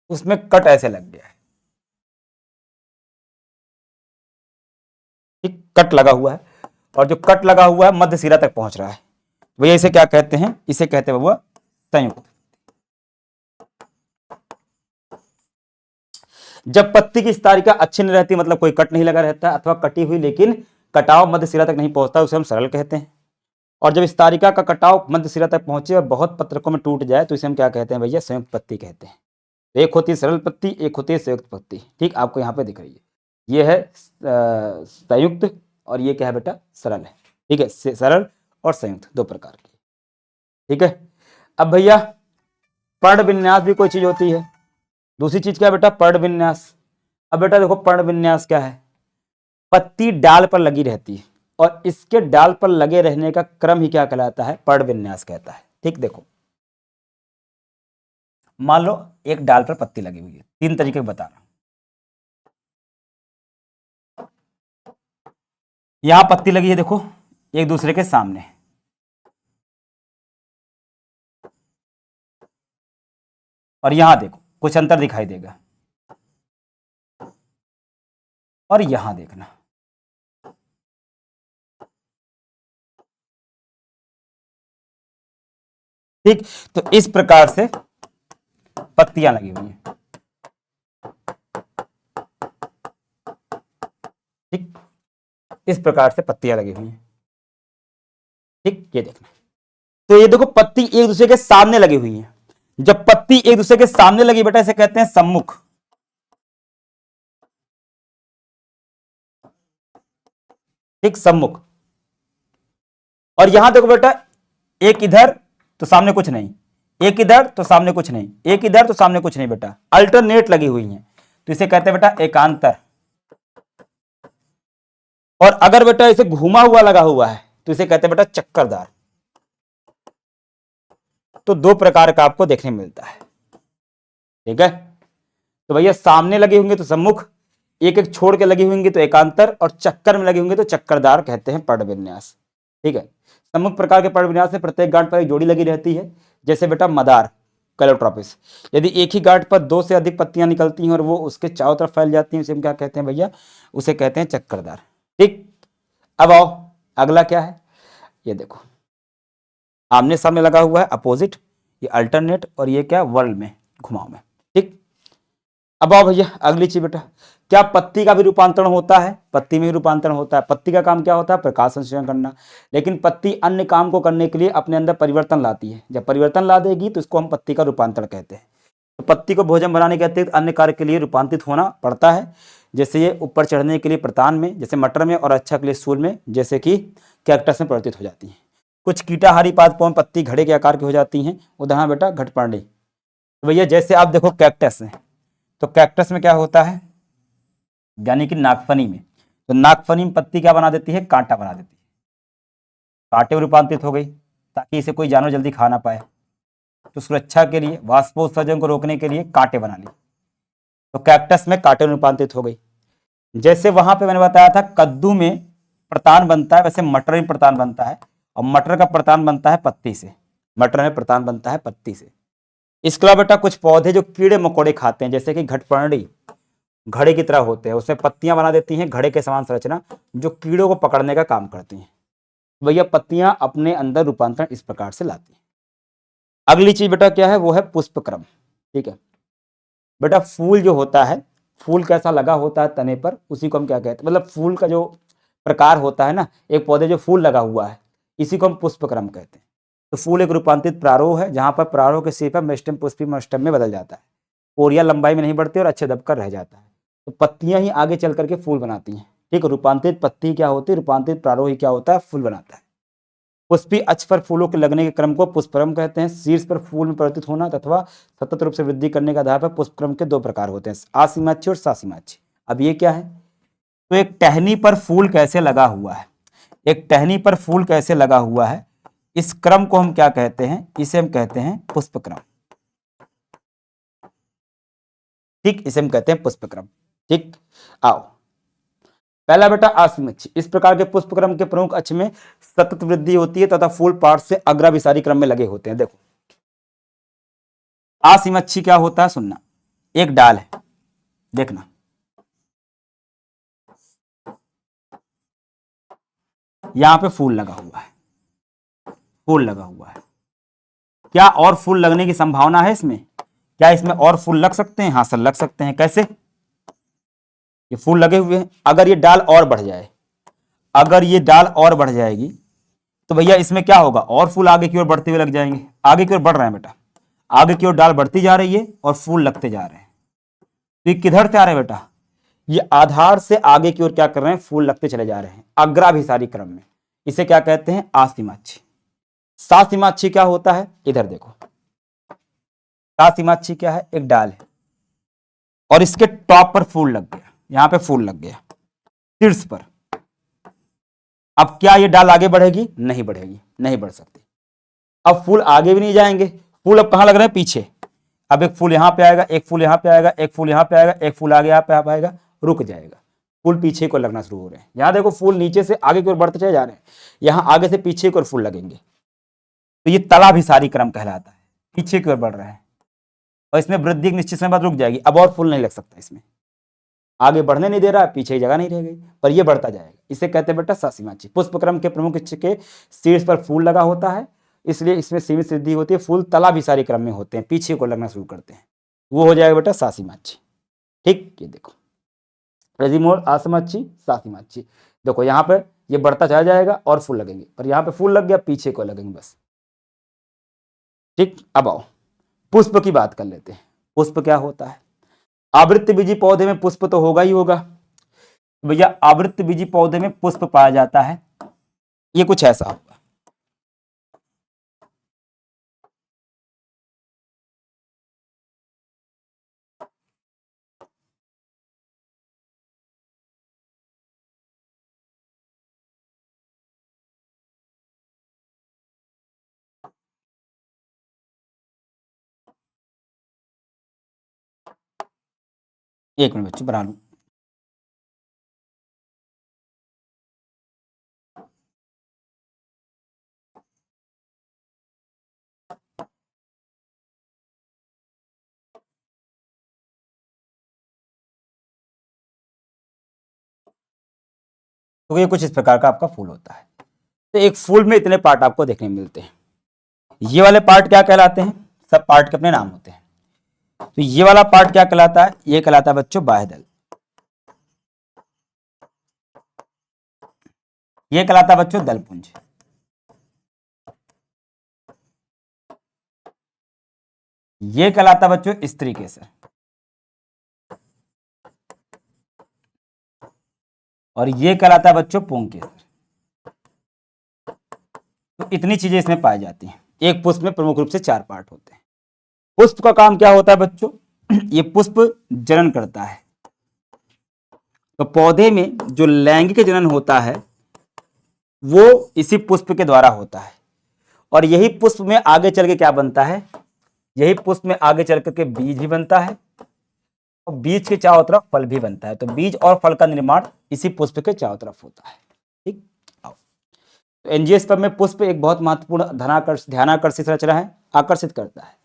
उसमें कट ऐसे लग गया है, ठीक, कट लगा हुआ है, और जो कट लगा हुआ है मध्य सिरा तक पहुंच रहा है, भैया इसे क्या कहते हैं, इसे कहते हैं बाबू संयुक्त। जब पत्ती की स्तारिका अच्छी नहीं रहती, मतलब कोई कट नहीं लगा रहता, अथवा कटी हुई लेकिन कटाव मध्य सिरा तक नहीं पहुंचता, उसे हम सरल कहते हैं। और जब स्तारिका का कटाव मध्य सिरा तक पहुंचे और बहुत पत्रकों में टूट जाए तो इसे हम क्या कहते हैं भैया, संयुक्त पत्ती कहते हैं। एक होती है सरल पत्ती, एक होती है संयुक्त पत्ती। ठीक, आपको यहाँ पे दिख रही है, ये है संयुक्त और ये क्या है बेटा, सरल है। ठीक है, सरल और संयुक्त दो प्रकार की। ठीक है, अब भैया पर्ण विन्यास भी कोई चीज होती है। दूसरी चीज क्या है बेटा, पर्ण विन्यास। अब बेटा देखो पर्ण विन्यास क्या है, पत्ती डाल पर लगी रहती है और इसके डाल पर लगे रहने का क्रम ही क्या कहलाता है, पर्ण विन्यास कहता है। ठीक, देखो मान लो एक डाल पर पत्ती लगी हुई है, तीन तरीके बता रहा हूं। यहां पत्ती लगी है, देखो एक दूसरे के सामने, और यहां देखो कुछ अंतर दिखाई देगा, और यहां देखना, ठीक। तो इस प्रकार से पत्तियां लगी हुई हैं, ठीक, इस प्रकार से पत्तियां लगी हुई हैं। ठीक, ये देखना, तो ये देखो पत्ती एक दूसरे के सामने लगी हुई है। जब पत्ती एक दूसरे के सामने लगी बेटा इसे कहते हैं सम्मुख। ठीक, सम्मुख। और यहां देखो बेटा, एक इधर तो सामने कुछ नहीं, एक इधर तो सामने कुछ नहीं, एक इधर तो सामने कुछ नहीं बेटा, अल्टरनेट लगी हुई है, तो इसे कहते हैं बेटा एकांतर। और अगर बेटा इसे घुमा हुआ लगा हुआ है तो इसे कहते हैं बेटा चक्करदार। तो दो प्रकार का आपको देखने मिलता है। ठीक है, तो भैया सामने लगे होंगे तो सम्मुख, एक एक छोड़ के लगी होंगी तो एकांतर, और चक्कर में लगे होंगे तो चक्करदार कहते हैं पर्ण विन्यास। ठीक है, सम्मुख प्रकार के पर्ण विन्यास में प्रत्येक गांठ पर एक जोड़ी लगी रहती है, जैसे बेटा मदार कैलोट्रोपिस। यदि एक ही गांठ पर दो से अधिक पत्तियां निकलती हैं और वो उसके चारों तरफ फैल जाती हैं, उसे हम क्या कहते हैं भैया, उसे कहते हैं चक्करदार। ठीक, अब आओ अगला क्या है, ये देखो आमने सामने लगा हुआ है, अपोजिट, ये अल्टरनेट, और ये क्या वर्ल्ड में, घुमाव में। ठीक, अब आओ भैया अगली चीज बेटा, क्या पत्ती का भी रूपांतरण होता है? पत्ती में भी रूपांतरण होता है। पत्ती का काम क्या होता है? प्रकाश संश्लेषण करना। लेकिन पत्ती अन्य काम को करने के लिए अपने अंदर परिवर्तन लाती है। जब परिवर्तन ला देगी तो इसको हम पत्ती का रूपांतरण कहते हैं। तो पत्ती को भोजन बनाने के अतिरिक्त अन्य कार्य के लिए रूपांतरित होना पड़ता है। जैसे ये ऊपर चढ़ने के लिए प्रतान में, जैसे मटर में, और अच्छा के लिए सूल में, जैसे कि कैक्टस में परिवर्तित हो जाती है। कुछ कीटाहारी पादपों में पत्ती घड़े के आकार की हो जाती हैं। उदाहरण बेटा घटपर्णी। तो भैया जैसे आप देखो कैक्टस है, तो कैक्टस में क्या होता है, यानी कि नागफनी में, तो नागफनी में पत्ती क्या बना देती है? कांटा बना देती है। कांटे में रूपांतरित हो गई ताकि इसे कोई जानवर जल्दी खा ना पाए। तो सुरक्षा के लिए, वाष्पोत्सर्जन को रोकने के लिए कांटे बना ली, तो कैक्टस में कांटे में रूपांतरित हो गई। जैसे वहां पे मैंने बताया था कद्दू में प्रतान बनता है, वैसे मटर में प्रतान बनता है, और मटर का प्रतान बनता है पत्ती से। मटर में प्रतान बनता है पत्ती से। इसके अलावा बेटा कुछ पौधे जो कीड़े मकोड़े खाते हैं, जैसे कि घटपर्णी घड़े की तरह होते हैं, उसमें पत्तियां बना देती हैं घड़े के समान संरचना, जो कीड़ों को पकड़ने का काम करती हैं। भैया पत्तियां अपने अंदर रूपांतरण इस प्रकार से लाती हैं। अगली चीज बेटा क्या है? वो है पुष्पक्रम। ठीक है बेटा, फूल जो होता है, फूल कैसा लगा होता है तने पर, उसी को हम क्या कहते हैं, मतलब फूल का जो प्रकार होता है ना, एक पौधे जो फूल लगा हुआ है, इसी को हम पुष्पक्रम कहते हैं। तो फूल एक रूपांतरित प्रारोह है, जहां पर प्रारोह के सिर पर मेरिस्टेम पुष्पी मेरिस्टेम में बदल जाता है। कोरिया लंबाई में नहीं बढ़ती और अच्छे दबकर रह जाता है। तो पत्तियां ही आगे चल करके फूल बनाती हैं। ठीक है, रूपांतरित पत्ती क्या होती है, रूपांतरित प्रारोह ही क्या होता है? फूल बनाता है। पुष्पी अक्ष पर फूलों के लगने के क्रम को पुष्पक्रम कहते हैं। शीर्ष पर फूल में परिवर्तित होना तथा सतत रूप से वृद्धि करने के आधार पर पुष्पक्रम के दो प्रकार होते हैं, आसीमाच्छी और सासीमाच्छी। अब ये क्या है? तो एक टहनी पर फूल कैसे लगा हुआ है, एक टहनी पर फूल कैसे लगा हुआ है, इस क्रम को हम क्या कहते हैं? इसे हम कहते हैं पुष्पक्रम। ठीक, इसे हम कहते हैं पुष्पक्रम। ठीक, आओ पहला बेटा आसीमच्छी। इस प्रकार के पुष्पक्रम के प्रमुख अक्ष में सतत वृद्धि होती है तथा फूल पार्ट से अग्राभिसारी क्रम में लगे होते हैं। देखो आसीमच्छी क्या होता है, सुनना। एक डाल है, देखना, यहां पे फूल लगा हुआ है, फूल लगा हुआ है। क्या और फूल लगने की संभावना है इसमें? क्या इसमें और फूल लग सकते हैं? हाँ सर लग सकते हैं। कैसे? ये फूल लगे हुए हैं, अगर ये डाल और बढ़ जाए, अगर ये डाल और बढ़ जाएगी तो भैया इसमें क्या होगा? और फूल आगे की ओर बढ़ते हुए लग जाएंगे। आगे की ओर बढ़ रहे हैं बेटा, आगे की ओर डाल बढ़ती जा रही है और फूल लगते जा रहे हैं। तो ये किधर से आ रहे हैं बेटा? ये आधार से आगे की ओर क्या कर रहे हैं? फूल लगते चले जा रहे हैं अग्राभिसारी क्रम में। इसे क्या कहते हैं? आसीमाच्छी। सासीमाच्छी क्या होता है? इधर देखो, सासीमाच्छी क्या है? एक डाल है और इसके टॉप पर फूल लग गया, यहां पे फूल लग गया शीर्ष पर। अब क्या ये डाल आगे बढ़ेगी? नहीं बढ़ेगी, नहीं बढ़ सकती। अब फूल आगे भी नहीं जाएंगे, फूल अब कहां लग रहे हैं? पीछे। अब एक फूल यहां पे आएगा, एक फूल यहां पे आएगा, एक फूल यहां पे आएगा, एक फूल आगे यहां पे आएगा, रुक जाएगा। फूल पीछे को लगना शुरू हो रहे हैं। यहां देखो फूल नीचे से आगे की ओर बढ़ते चले जा रहे हैं, यहां आगे से पीछे की ओर फूल लगेंगे। तो ये तलाभिसारी क्रम कहलाता है, पीछे की ओर बढ़ रहा है और इसमें वृद्धि एक निश्चित समय बाद रुक जाएगी। अब और फूल नहीं लग सकता इसमें, आगे बढ़ने नहीं दे रहा, पीछे जगह नहीं रह गई, पर ये बढ़ता जाएगा। इसे कहते हैं बेटा सासीमाच्छी। पुष्पक्रम के प्रमुख अक्ष के शीर्ष पर फूल लगा होता है, इसलिए इसमें सीमित वृद्धि होती है। फूल तलाभिसारी क्रम में होते हैं, पीछे को लगना शुरू करते हैं, वो हो जाएगा बेटा सासीमाच्छी। ठीक, ये देखो रजीमोर, आसीमाच्छी, सासीमाच्छी। देखो यहाँ पर ये बढ़ता चला जाएगा और फूल लगेंगे, पर यहाँ पे फूल लग गया, पीछे को लगेंगे बस। ठीक, अब आओ पुष्प की बात कर लेते हैं। पुष्प क्या होता है? आवृत्त बीजी पौधे में पुष्प तो होगा ही होगा। भैया आवृत्त बीजी पौधे में पुष्प पाया जाता है, ये कुछ ऐसा होगा। एक मिनट बच्चे बना लूं। तो ये कुछ इस प्रकार का आपका फूल होता है। तो एक फूल में इतने पार्ट आपको देखने मिलते हैं। ये वाले पार्ट क्या कहलाते हैं? सब पार्ट के अपने नाम होते हैं। तो ये वाला पार्ट क्या कहलाता है? ये कहलाता है बच्चों बाह्यदल। ये कहलाता है बच्चों दलपुंज। ये कहलाता है बच्चों स्त्री केसर। और ये कहलाता है बच्चों पुंग केसर। तो इतनी चीजें इसमें पाई जाती हैं। एक पुष्प में प्रमुख रूप से 4 पार्ट होते हैं। पुष्प का काम क्या होता है बच्चों? ये पुष्प जनन करता है। तो पौधे में जो लैंगिक जनन होता है वो इसी पुष्प के द्वारा होता है। और यही पुष्प में आगे चल के क्या बनता है? यही पुष्प में आगे चल करके बीज भी बनता है और बीज के चारों तरफ फल भी बनता है। तो बीज और फल का निर्माण इसी पुष्प के चारों तरफ होता है। ठीक। तो एंजियोस्पर्म में पुष्प एक बहुत महत्वपूर्ण ध्यानाकर्षित रचना है, आकर्षित करता है।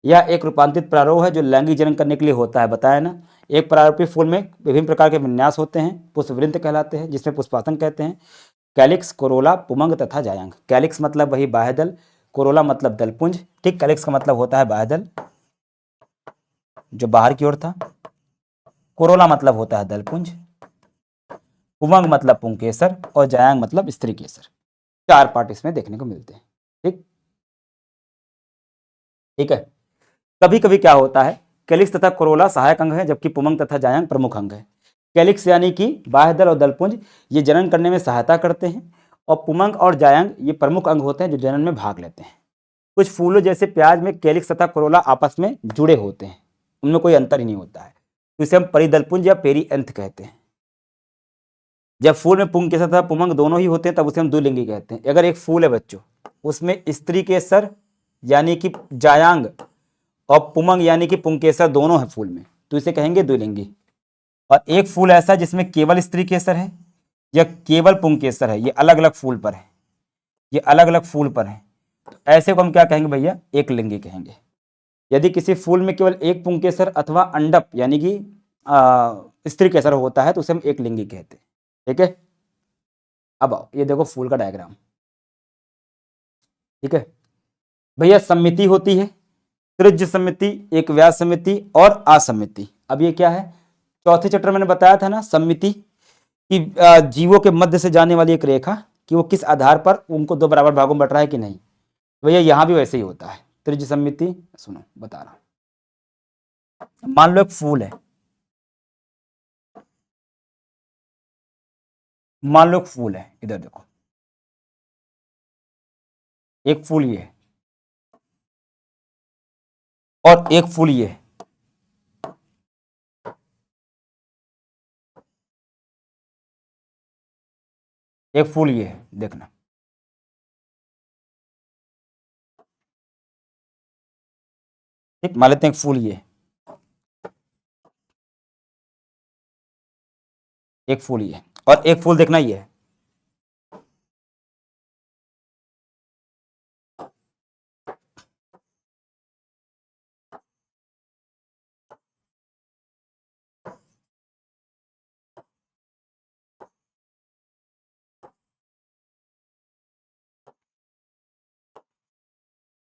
यह एक रूपांतरित प्रारूप है जो लैंगिक जनन करने के लिए होता है, बताया ना। एक प्रारूपी फूल में विभिन्न प्रकार के विन्यास होते हैं, पुष्पवृंत कहलाते हैं, जिसमें पुष्पासन कहते हैं। कैलिक्स, कोरोला, पुमंग तथा जायंग। कैलिक्स मतलब वही बाह्यदल, कोरोला मतलब दलपुंज। ठीक, कैलिक्स का मतलब होता है बाह्यदल जो बाहर की ओर था, कोरोला मतलब होता है दलपुंज, पुमंग मतलब पुंकेसर और जायंग मतलब स्त्री केसर। 4 पार्ट इसमें देखने को मिलते हैं। ठीक ठीक है। कभी कभी क्या होता है, कैलिक्स तथा कोरोला सहायक अंग है जबकि पुमंग तथा जायंग प्रमुख अंग है। कैलिक्स यानी कि बाह्यदल और दलपुंज ये जनन करने में सहायता करते हैं और पुमंग और जायंग ये प्रमुख अंग होते हैं जो जनन में भाग लेते हैं। कुछ फूलों जैसे प्याज में कैलिक्स तथा कोरोला आपस में जुड़े होते हैं, उनमें कोई अंतर ही नहीं होता है, तो इसे हम परिदलपुंज या पेरीएंथ कहते हैं। जब फूल में पुंग केसर तथा पुमंग दोनों ही होते हैं तब उसे हम द्विलिंगी कहते हैं। अगर एक फूल है बच्चों, उसमें स्त्री केसर यानी कि जायांग और पुमंग यानी कि पुंकेसर दोनों है फूल में, तो इसे कहेंगे द्विलिंगी। और एक फूल ऐसा जिसमें केवल स्त्री केसर है या केवल पुंकेसर है, ये अलग अलग फूल पर है, ये अलग अलग फूल पर है, तो ऐसे को हम क्या कहेंगे भैया? एक लिंगी कहेंगे। यदि किसी फूल में केवल एक पुंकेसर अथवा अंडप यानी कि स्त्री केसर होता है तो उसे हम एक लिंगी कहते हैं। ठीक है। अब आओ, ये देखो फूल का डायग्राम। ठीक है भैया, सम्मिति होती है, त्रिज्य सम्मिति, एक व्यास सम्मिति और असम्मिति। अब ये क्या है? चौथे चैप्टर मैंने बताया था ना, सम्मिति कि जीवों के मध्य से जाने वाली एक रेखा कि वो किस आधार पर उनको 2 बराबर भागों में बट रहा है कि नहीं। भैया यहां भी वैसे ही होता है, त्रिज्य सम्मिति। सुनो बता रहा हूं, मान लो एक फूल है, मान लो एक फूल है, इधर देखो, एक फूल ये है और एक फूल ये है। एक फूल ये है, देखना। ठीक, मान लेते हैं एक फूल ये है, एक फूल ये है और एक फूल देखना ये है।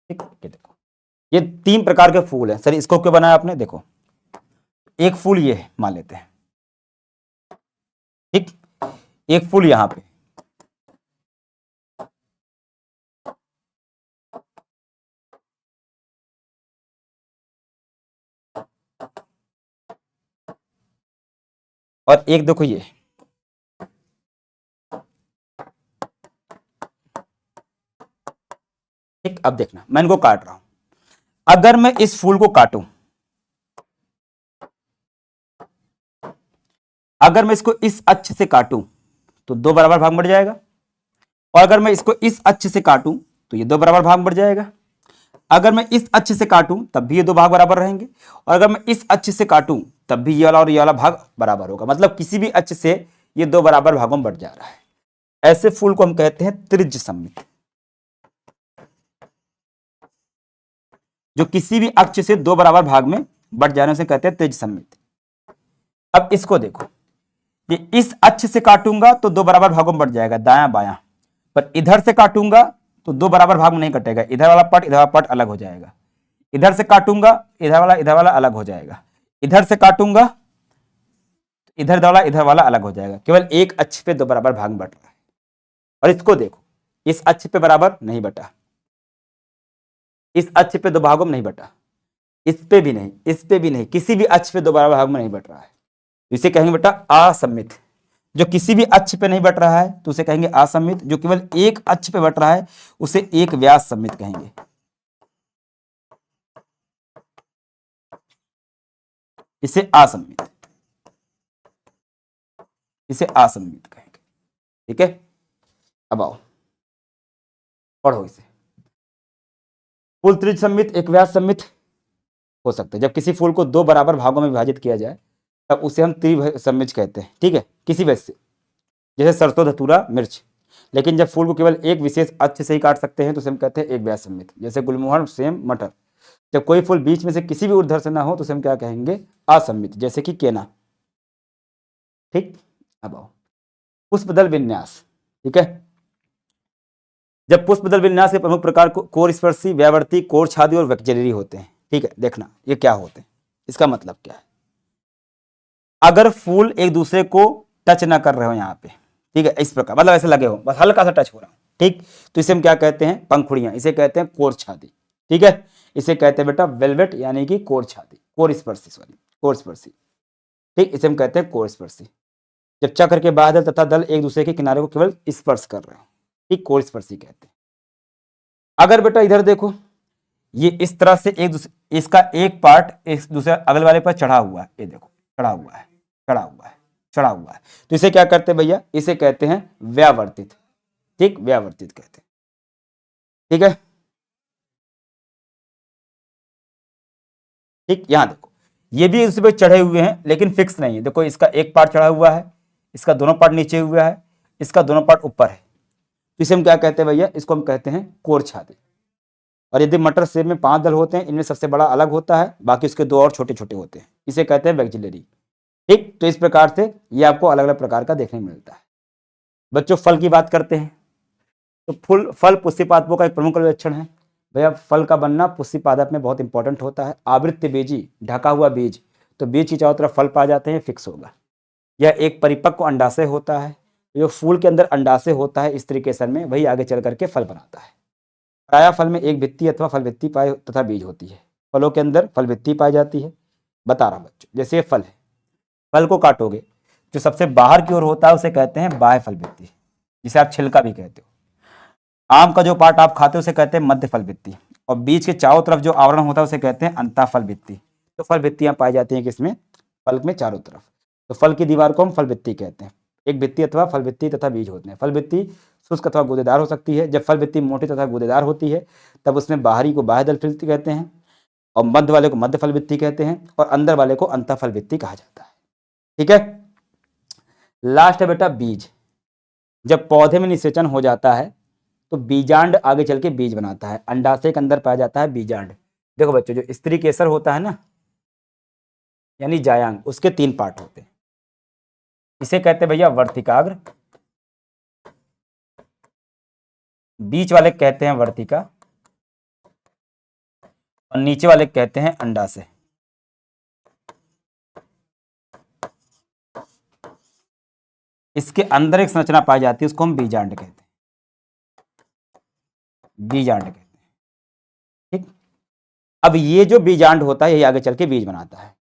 ठीक, ये देखो, ये 3 प्रकार के फूल हैं। सर इसको क्यों बनाया आपने? देखो, एक फूल ये है मान लेते हैं, ठीक, एक फूल यहां पे, और एक देखो ये। ठीक, अब देखना, मैं इनको काट रहा हूं। अगर मैं इस फूल को काटूं, अगर मैं इसको इस अक्ष से काटूं तो 2 बराबर भाग बढ़ जाएगा, और अगर मैं इसको इस अक्ष से काटूं तो ये 2 बराबर भाग बढ़ जाएगा। अगर मैं इस अक्ष से काटूं तब भी ये 2 भाग बराबर रहेंगे, और अगर मैं इस अक्ष से काटूं तब भी ये वाला और ये वाला भाग बराबर होगा। मतलब किसी भी अक्ष से ये 2 बराबर भागों में बढ़ जा रहा है। ऐसे फूल को हम कहते हैं त्रिज्य सम्मित, जो किसी भी अक्ष से 2 बराबर भाग में बढ़ जाने से कहते हैं त्रिज्य सम्मित। अब इसको देखो, ये इस अक्ष से काटूंगा तो 2 बराबर भागों में बढ़ जाएगा, दायां बायां, पर इधर से काटूंगा तो 2 बराबर भाग में नहीं कटेगा, इधर वाला पट इधर वाला पट अलग हो जाएगा। इधर से काटूंगा इधर वाला अलग हो जाएगा, इधर से काटूंगा इधर वाला अलग हो जाएगा। केवल एक अक्ष पे 2 बराबर भाग में बढ़ रहा है। और इसको देखो, इस अक्ष पे बराबर नहीं बटा, इस अक्ष पे दो भागों में नहीं बटा, इस पे भी नहीं, इस पे भी नहीं, किसी भी अक्ष पे दो बराबर भाग में नहीं बट रहा है, इसे कहेंगे बेटा असममित। जो किसी भी अक्ष पे नहीं बट रहा है तो उसे कहेंगे असममित, जो केवल एक अक्ष पे बट रहा है उसे एक व्यास सममित कहेंगे। इसे असममित, इसे असममित कहेंगे। ठीक है, अब आओ पढ़ो इसे। फूल त्रिज सममित एक व्यास सममित हो सकता है जब किसी फूल को दो बराबर भागों में विभाजित किया जाए, तब उसे हम त्रिसममित कहते हैं। ठीक है, किसी वजह से, जैसे सरसों, धतूरा, मिर्च। लेकिन जब फूल को केवल एक विशेष अक्ष से ही काट सकते हैं तो उसे हम कहते हैं एक व्यास सममित, जैसे गुलमोहर, सेम, मटर। जब कोई फूल बीच में से किसी भी ऊर्ध्वर से ना हो तो उसे हम क्या कहेंगे, असममित, जैसे कि केना। ठीक, अब आओ पुष्पदल विन्यास। ठीक है, जब पुष्पदल विन्यास के प्रमुख प्रकार कोर स्पर्शी, व्यावर्ती, कोर छादी और वैक्जेलरी होते हैं। ठीक है, देखना ये क्या होते हैं, इसका मतलब क्या है। अगर फूल एक दूसरे को टच ना कर रहे हो यहाँ पे, ठीक है, इस प्रकार, मतलब ऐसे लगे हो, बस हल्का सा टच हो रहा हो, ठीक, तो इसे हम क्या कहते हैं, पंखुड़ियां, इसे कहते हैं कोर छादी। ठीक है, इसे कहते हैं बेटा वेलवेट, यानी कि कोर छादी, कोर स्पर्शी, सॉरी कोर स्पर्शी। ठीक, इसे हम कहते हैं कोर स्पर्शी। जब चक्र के बादल तथा दल एक दूसरे के किनारे को केवल स्पर्श कर रहे हो, ठीक, कोर स्पर्शी कहते हैं। अगर बेटा इधर देखो, ये इस तरह से एक दूसरे, इसका एक पार्ट इस दूसरे अगले वाले पर चढ़ा हुआ है, ये देखो चढ़ा हुआ है, चढ़ा हुआ है, चढ़ा हुआ है, तो इसे क्या करते हैं भैया, इसे कहते हैं व्यावर्तित। ठीक, व्यावर्तित कहते हैं। ठीक है, ठीक, यहां देखो ये भी इस पे चढ़े हुए हैं लेकिन फिक्स नहीं है। देखो इसका एक पार्ट चढ़ा हुआ है, इसका दोनों पार्ट नीचे हुआ है, इसका दोनों पार्ट ऊपर है, तो इसे हम क्या कहते हैं भैया, इसको हम कहते हैं कोर छादी। और यदि मटर सेब में 5 दल होते हैं, इनमें सबसे बड़ा अलग होता है, बाकी उसके 2 और छोटे छोटे होते हैं, इसे कहते हैं वैक्जिलरी। ठीक, तो इस प्रकार से ये आपको अलग अलग प्रकार का देखने मिलता है। बच्चों फल की बात करते हैं, तो फल पुष्पिपादपों का एक प्रमुख लक्षण है। भैया फल का बनना पुष्पिपादप में बहुत इंपॉर्टेंट होता है। आवृत्ति बीजी, ढका हुआ बीज, तो बीज की चारों तरफ फल पा जाते हैं, फिक्स होगा। यह एक परिपक्व अंडाशय होता है, जो फूल के अंदर अंडाशय होता है इस तरीके से में, वही आगे चल करके फल बनाता है। प्रायः फल में एक भित्ति अथवा फल भित्ति पाए तथा बीज होती है। फलों के अंदर फल भित्ति पाई जाती है। बता रहा बच्चों, जैसे ये फल है, फल को काटोगे, जो सबसे बाहर की ओर होता है उसे कहते हैं बाह्य फल भित्ति, जिसे आप छिलका भी कहते हो। आम का जो पार्ट आप खाते हो उसे कहते हैं मध्य फल भित्ति, और बीज के चारों तरफ जो आवरण होता है उसे कहते हैं अंतः फल भित्ति। तो फल भित्तियां पाई जाती हैं किसमें, फल में चारों तरफ। तो फल की दीवार को हम फल भित्ति कहते हैं। एक भित्ति अथवा फल भित्ति तथा बीज होते हैं। फल भित्ति शुष्क अथवा गूदेदार हो सकती है। जब फल भित्ति मोटी तथा गूदेदार होती है तब उसमें बाहरी को बाह्य दल भित्ति कहते हैं, और मध्य वाले को मध्य फल भित्ति कहते हैं, और अंदर वाले को अंतः फल भित्ति कहा जाता है। ठीक है, लास्ट है बेटा बीज। जब पौधे में निषेचन हो जाता है तो बीजांड आगे चल के बीज बनाता है। अंडाशय के अंदर पाया जाता है बीजांड। देखो बच्चों, जो स्त्री केसर होता है ना, यानी जायांग, उसके 3 पार्ट होते हैं। इसे कहते हैं भैया वर्तिकाग्र, बीच वाले कहते हैं वर्तिका, और नीचे वाले कहते हैं अंडाशय। इसके अंदर एक संरचना पाई जाती है, उसको हम बीजांड कहते हैं, बीजांड कहते हैं। ठीक, अब ये जो बीजांड होता है यही आगे चल के बीज बनाता है,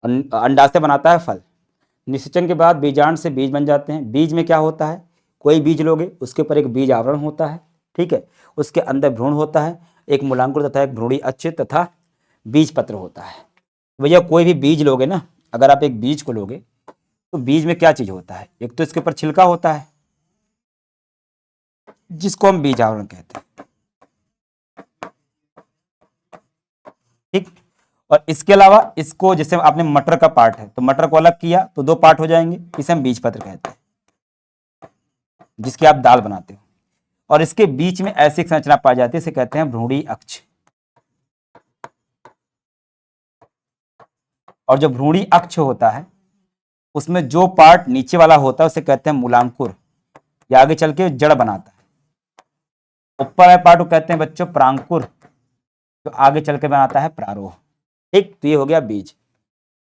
अंडाशय बनाता है फल। निषेचन के बाद बीजांड से बीज बन जाते हैं। बीज में क्या होता है, कोई बीज लोगे उसके ऊपर एक बीज आवरण होता है, ठीक है, उसके अंदर भ्रूण होता है, एक मूलांकुर तथा एक भ्रूणी अक्ष तथा बीज पत्र होता है। भैया कोई भी बीज लोगे ना, अगर आप एक बीज को लोगे तो बीज में क्या चीज होता है, एक तो इसके ऊपर छिलका होता है जिसको हम बीज आवरण कहते हैं। ठीक, और इसके अलावा इसको, जैसे आपने मटर का पार्ट है तो मटर को अलग किया तो 2 पार्ट हो जाएंगे, इसे हम बीज पत्र कहते हैं, जिसकी आप दाल बनाते हो। और इसके बीच में ऐसी संरचना पाई जाती है, इसे कहते हैं भ्रूणी अक्ष। और जो भ्रूणी अक्ष होता है उसमें जो पार्ट नीचे वाला होता है उसे कहते हैं मूलांकुर, या आगे चल के जड़ बनाता है। ऊपर वाले पार्ट को कहते हैं बच्चों प्रांकुर, जो आगे चल के बनाता है प्रारोह। ठीक, तो ये हो गया बीज।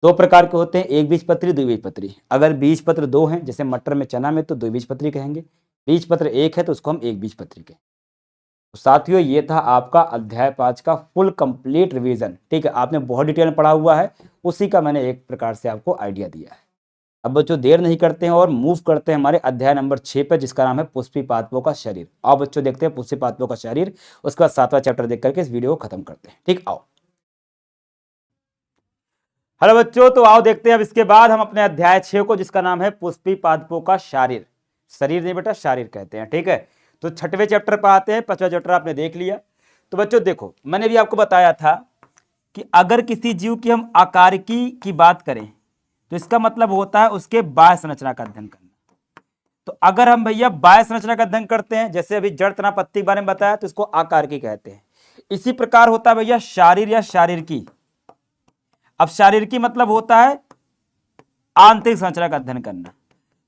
2 प्रकार के होते हैं, एक बीजपत्री, द्विबीजपत्री। अगर बीजपत्र 2 हैं, जैसे मटर में, चना में, तो द्विबीजपत्री कहेंगे। बीज पत्र एक है तो उसको हम एक बीज पत्री कहें। तो साथियों ये था आपका अध्याय 5 का फुल कंप्लीट रिवीजन। ठीक है, आपने बहुत डिटेल में पढ़ा हुआ है, उसी का मैंने एक प्रकार से आपको आइडिया दिया है। अब बच्चों देर नहीं करते हैं और मूव करते हैं हमारे अध्याय नंबर 6 पे, जिसका नाम है पुष्पी पादपों का शरीर। आओ बच्चों देखते हैं पुष्पी पादपों का शरीर, उसके बाद 7वां चैप्टर देख करके इस वीडियो को खत्म करते हैं। ठीक, आओ। हेलो बच्चों, तो आओ देखते हैं अब इसके बाद हम अपने अध्याय 6 को, जिसका नाम है पुष्पी पादपों का शरीर। शरीर नहीं बेटा, शारीर कहते हैं। ठीक है, तो 6वें चैप्टर पर आते हैं। 5वां चैप्टर आपने देख लिया। तो बच्चों देखो, मैंने भी आपको बताया था कि अगर किसी जीव की हम आकारिकी की बात करें तो इसका मतलब होता है उसके बाह्य संरचना का अध्ययन करना। तो अगर हम भैया बाह्य संरचना का अध्ययन करते हैं, जैसे अभी जड़ तना पत्ती के बारे में बताया, तो इसको आकारिकी कहते हैं। इसी प्रकार होता है भैया शारीर या शारीरिकी। अब शारीरिकी मतलब होता है आंतरिक संरचना का अध्ययन करना।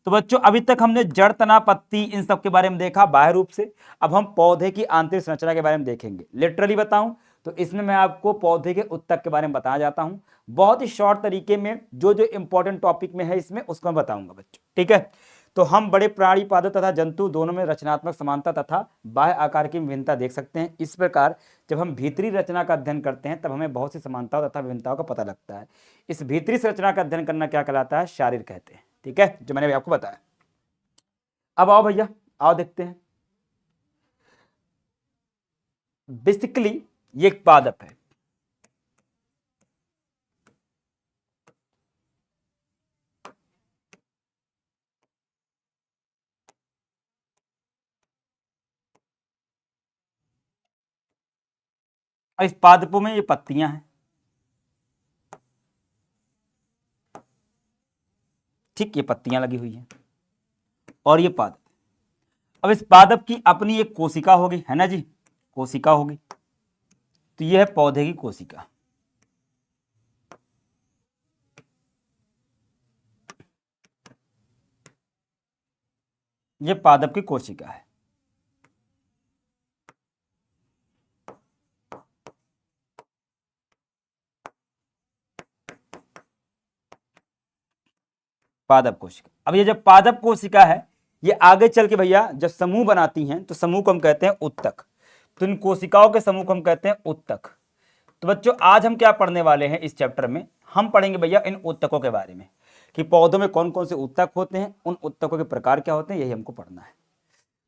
तो बच्चों अभी तक हमने जड़ तना पत्ती इन सब के बारे में देखा बाह्य रूप से। अब हम पौधे की आंतरिक संरचना के बारे में देखेंगे। लिटरली बताऊं तो इसमें मैं आपको पौधे के उत्तक के बारे में बताया जाता हूं, बहुत ही शॉर्ट तरीके में। जो जो इंपॉर्टेंट टॉपिक में है इसमें उसको मैं बताऊंगा बच्चों। ठीक है, तो हम बड़े प्राणी पादप तथा जंतु दोनों में रचनात्मक समानता तथा बाह्य आकार की विभिन्नता देख सकते हैं। इस प्रकार जब हम भीतरी रचना का अध्ययन करते हैं तब हमें बहुत सी समानताओं तथा विभिन्नताओं का पता लगता है। इस भीतरी संरचना का अध्ययन करना क्या कहलाता है? शारीर कहते हैं। ठीक है, जो मैंने भी आपको बताया। अब आओ भैया, आओ देखते हैं। बेसिकली ये एक पादप है। और इस पादपों में ये पत्तियां हैं। ठीक, ये पत्तियां लगी हुई हैं और ये पादप। अब इस पादप की अपनी एक कोशिका होगी, है ना जी, कोशिका होगी। तो ये है पौधे की कोशिका। ये पादप की कोशिका है। पादप कोशिका। अब ये जब पादप कोशिका है, ये आगे चल के भैया जब समूह बनाती हैं तो समूह को हम कहते हैं उत्तक। तो इन कोशिकाओं के समूह को हम कहते हैं उत्तक। तो बच्चों आज हम क्या पढ़ने वाले हैं इस चैप्टर में? हम पढ़ेंगे भैया इन उत्तकों के बारे में, कि पौधों में कौन कौन से उत्तक होते हैं, उन उत्तकों के प्रकार क्या होते हैं, यही हमको पढ़ना है।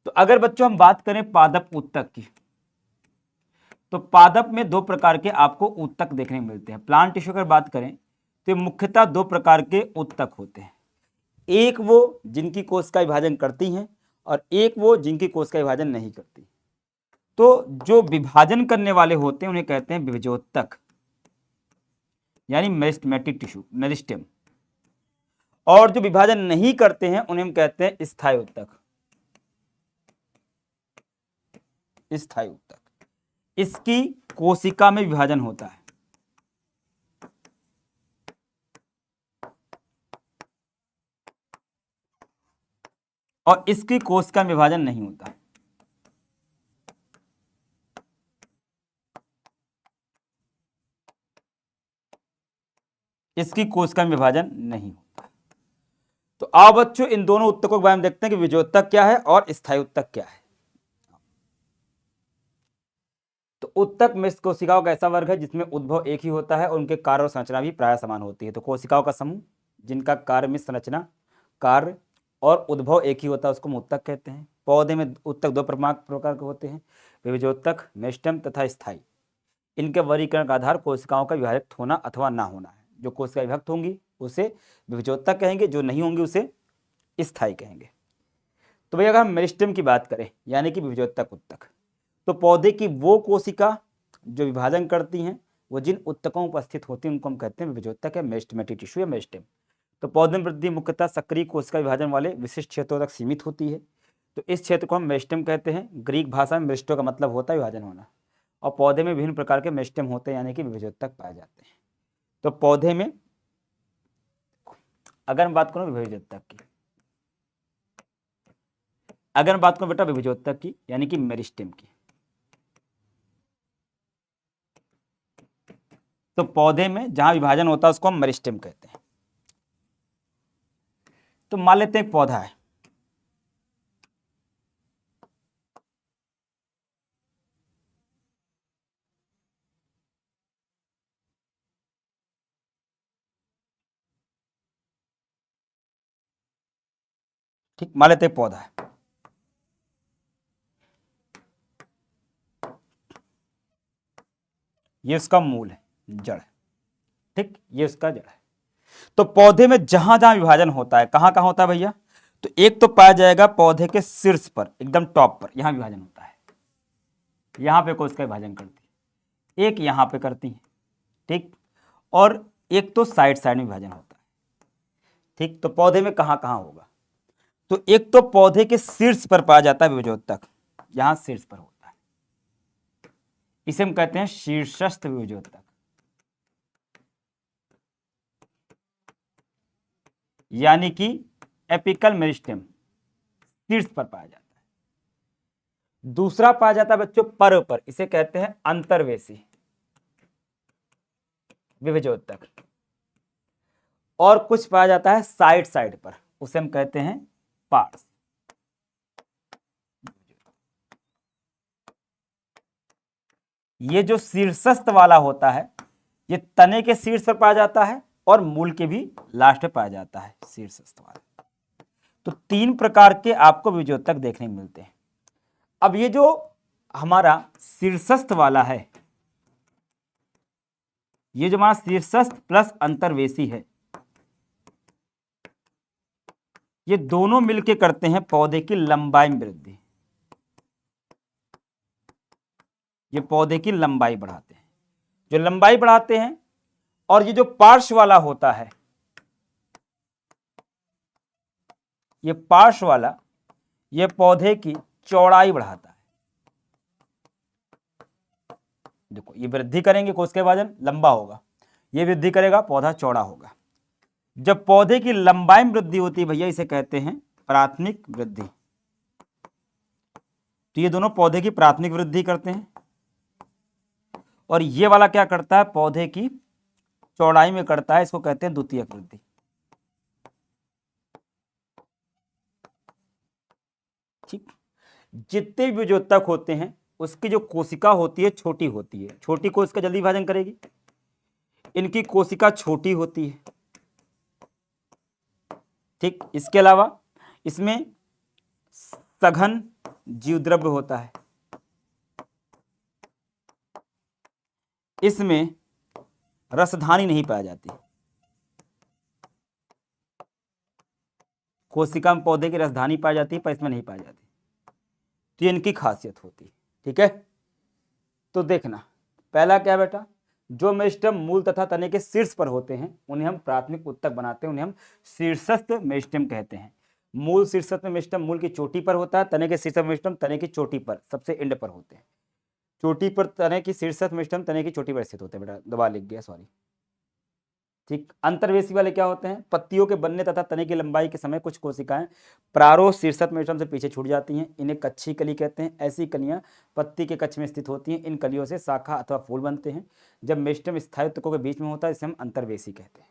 तो अगर बच्चों हम बात करें पादप उत्तक की, तो पादप में दो प्रकार के आपको उत्तक देखने को मिलते हैं। प्लांट टिश्यू अगर बात करें तो मुख्यतः दो प्रकार के उत्तक होते हैं। एक वो जिनकी कोशिका विभाजन करती हैं और एक वो जिनकी कोशिका विभाजन नहीं करती। तो जो विभाजन करने वाले होते हैं उन्हें कहते हैं विभजोत्तक, यानी मेरिस्टेमेटिक टिश्यू, मेरिस्टेम। और जो विभाजन नहीं करते हैं उन्हें हम कहते हैं स्थायी उत्तक, स्थायी उत्तक। इसकी कोशिका में विभाजन होता है। और इसकी कोशिका में विभाजन नहीं होता। इसकी कोशिका में विभाजन नहीं होता। तो आओ बच्चों इन दोनों उत्तकों के बारे में देखते हैं कि विभजोत्तक क्या है और स्थायी उत्तक क्या है। तो उत्तक मिश्र कोशिकाओं का ऐसा वर्ग है जिसमें उद्भव एक ही होता है और उनके कार्य और संरचना भी प्राय समान होती है। तो कोशिकाओं का समूह जिनका कार्य मिश्र संरचना, कार्य और उद्भव एक ही होता है उसको हम उत्तक कहते हैं। पौधे में उत्तक दो प्रकार के होते हैं, विभजोत्तक, मेरिस्टेम तथा स्थायी। इनके वर्गीकरण का आधार कोशिकाओं का विभाजित होना अथवा ना होना है। जो कोशिका विभक्त होंगी उसे विभजोत्तक कहेंगे, जो नहीं होंगी उसे स्थायी कहेंगे। तो भैया अगर हम मेरिस्टेम की बात करें यानी कि विभजोत्तक उत्तक, तो पौधे की वो कोशिका जो विभाजन करती हैं वो जिन उत्तकों में उपस्थित होती हैं उनको हम कहते हैं विभजोत्तक या मेरिस्टेमेटिक टिश्यू या मेरिस्टेम। तो पौधे में वृद्धि मुख्यतः सक्रिय कोशिका विभाजन वाले विशिष्ट क्षेत्रों तक सीमित होती है। तो इस क्षेत्र को हम मेरिस्टेम कहते हैं। ग्रीक भाषा में मेरिस्टो का मतलब होता है विभाजन होना। और पौधे में विभिन्न प्रकार के मेरिस्टेम होते हैं यानी कि विभजोत्तक पाए जाते हैं। तो पौधे में अगर मैं बात करूं विभजोत्तक की, अगर मैं बात करूं बेटा विभजोत्तक की यानी कि मेरिस्टेम की, तो पौधे में जहां विभाजन होता है उसको हम मेरिस्टेम कहते हैं। तो मान लेते हैं एक पौधा है, ठीक, मान लेते पौधा है, ये उसका मूल है, जड़ है, ठीक, ये उसका जड़ है। तो पौधे में जहां जहां विभाजन होता है, कहां कहां होता है भैया, तो एक तो पाया जाएगा पौधे के शीर्ष पर, एकदम टॉप पर, यहां विभाजन होता है, यहां पे कोशिका विभाजन करती है, एक यहां पे करती है, ठीक, और एक तो साइड साइड में विभाजन होता है, ठीक। तो पौधे में कहां कहां होगा, तो एक तो पौधे के शीर्ष पर पाया जाता है विभजोत्तक, यहां शीर्ष पर होता है, इसे हम कहते हैं शीर्षस्थ विभजोत्तक, यानी कि एपिकल मेरिस्टेम शीर्ष पर पाया जाता है। दूसरा पाया जाता है बच्चों पर, इसे कहते हैं अंतर्वेशी विभजोत्तक, और कुछ पाया जाता है साइड साइड पर, उसे हम कहते हैं पार्श्व। ये जो शीर्षस्थ वाला होता है, ये तने के शीर्ष पर पाया जाता है और मूल के भी लास्ट में पाया जाता है शीर्षस्थ वाला। तो तीन प्रकार के आपको विभजोत्तक देखने को मिलते हैं। अब ये जो हमारा शीर्षस्थ वाला है, ये जो हमारा शीर्षस्थ प्लस अंतर्वेशी है, ये दोनों मिलके करते हैं पौधे की लंबाई में वृद्धि, ये पौधे की लंबाई बढ़ाते हैं, जो लंबाई बढ़ाते हैं। और ये जो पार्श्व वाला होता है, ये पार्श्व वाला, ये पौधे की चौड़ाई बढ़ाता है। देखो ये वृद्धि करेंगे कोशिका विभाजन, लंबा होगा, ये वृद्धि करेगा पौधा चौड़ा होगा। जब पौधे की लंबाई में वृद्धि होती है भैया, इसे कहते हैं प्राथमिक वृद्धि। तो ये दोनों पौधे की प्राथमिक वृद्धि करते हैं, और ये वाला क्या करता है, पौधे की चौड़ाई में करता है, इसको कहते हैं द्वितीयक वृद्धि। ठीक, जितने भी विभजोत्तक होते हैं उसकी जो कोशिका होती है छोटी होती है, छोटी कोशिका जल्दी विभाजन करेगी, इनकी कोशिका छोटी होती है, ठीक। इसके अलावा इसमें सघन जीवद्रव्य होता है, इसमें रसधानी नहीं पाई जाती, कोशिका में पौधे की रसधानी पाई जाती है पर इसमें नहीं पाई जाती, तो ये इनकी खासियत होती है, ठीक है। तो देखना पहला क्या बेटा, जो मेरिस्टेम मूल तथा तने के शीर्ष पर होते हैं उन्हें हम प्राथमिक उत्तक बनाते हैं, उन्हें हम शीर्षस्थ मेरिस्टेम कहते हैं। मूल शीर्षस्थ मेरिस्टेम मूल की चोटी पर होता है, तने के शीर्षस्थ मेरिस्टेम तने की चोटी पर सबसे एंड पर होते हैं। चोटी पर तने की शीर्षस्थ मेरिस्टेम तने की चोटी पर स्थित होते हैं, बेटा दबा लिख गया सॉरी, ठीक। अंतर्वेशी वाले क्या होते हैं, पत्तियों के बनने तथा तने की लंबाई के समय कुछ कोशिकाएं प्रारोह शीर्षस्थ मेरिस्टेम से पीछे छूट जाती हैं, इन्हें कच्छी कली कहते हैं। ऐसी कलियां पत्ती के कक्ष में स्थित होती हैं, इन कलियों से शाखा अथवा फूल बनते हैं। जब मेरिस्टेम स्थायी ऊतकों के बीच में होता है इसे हम अंतर्वेशी कहते हैं।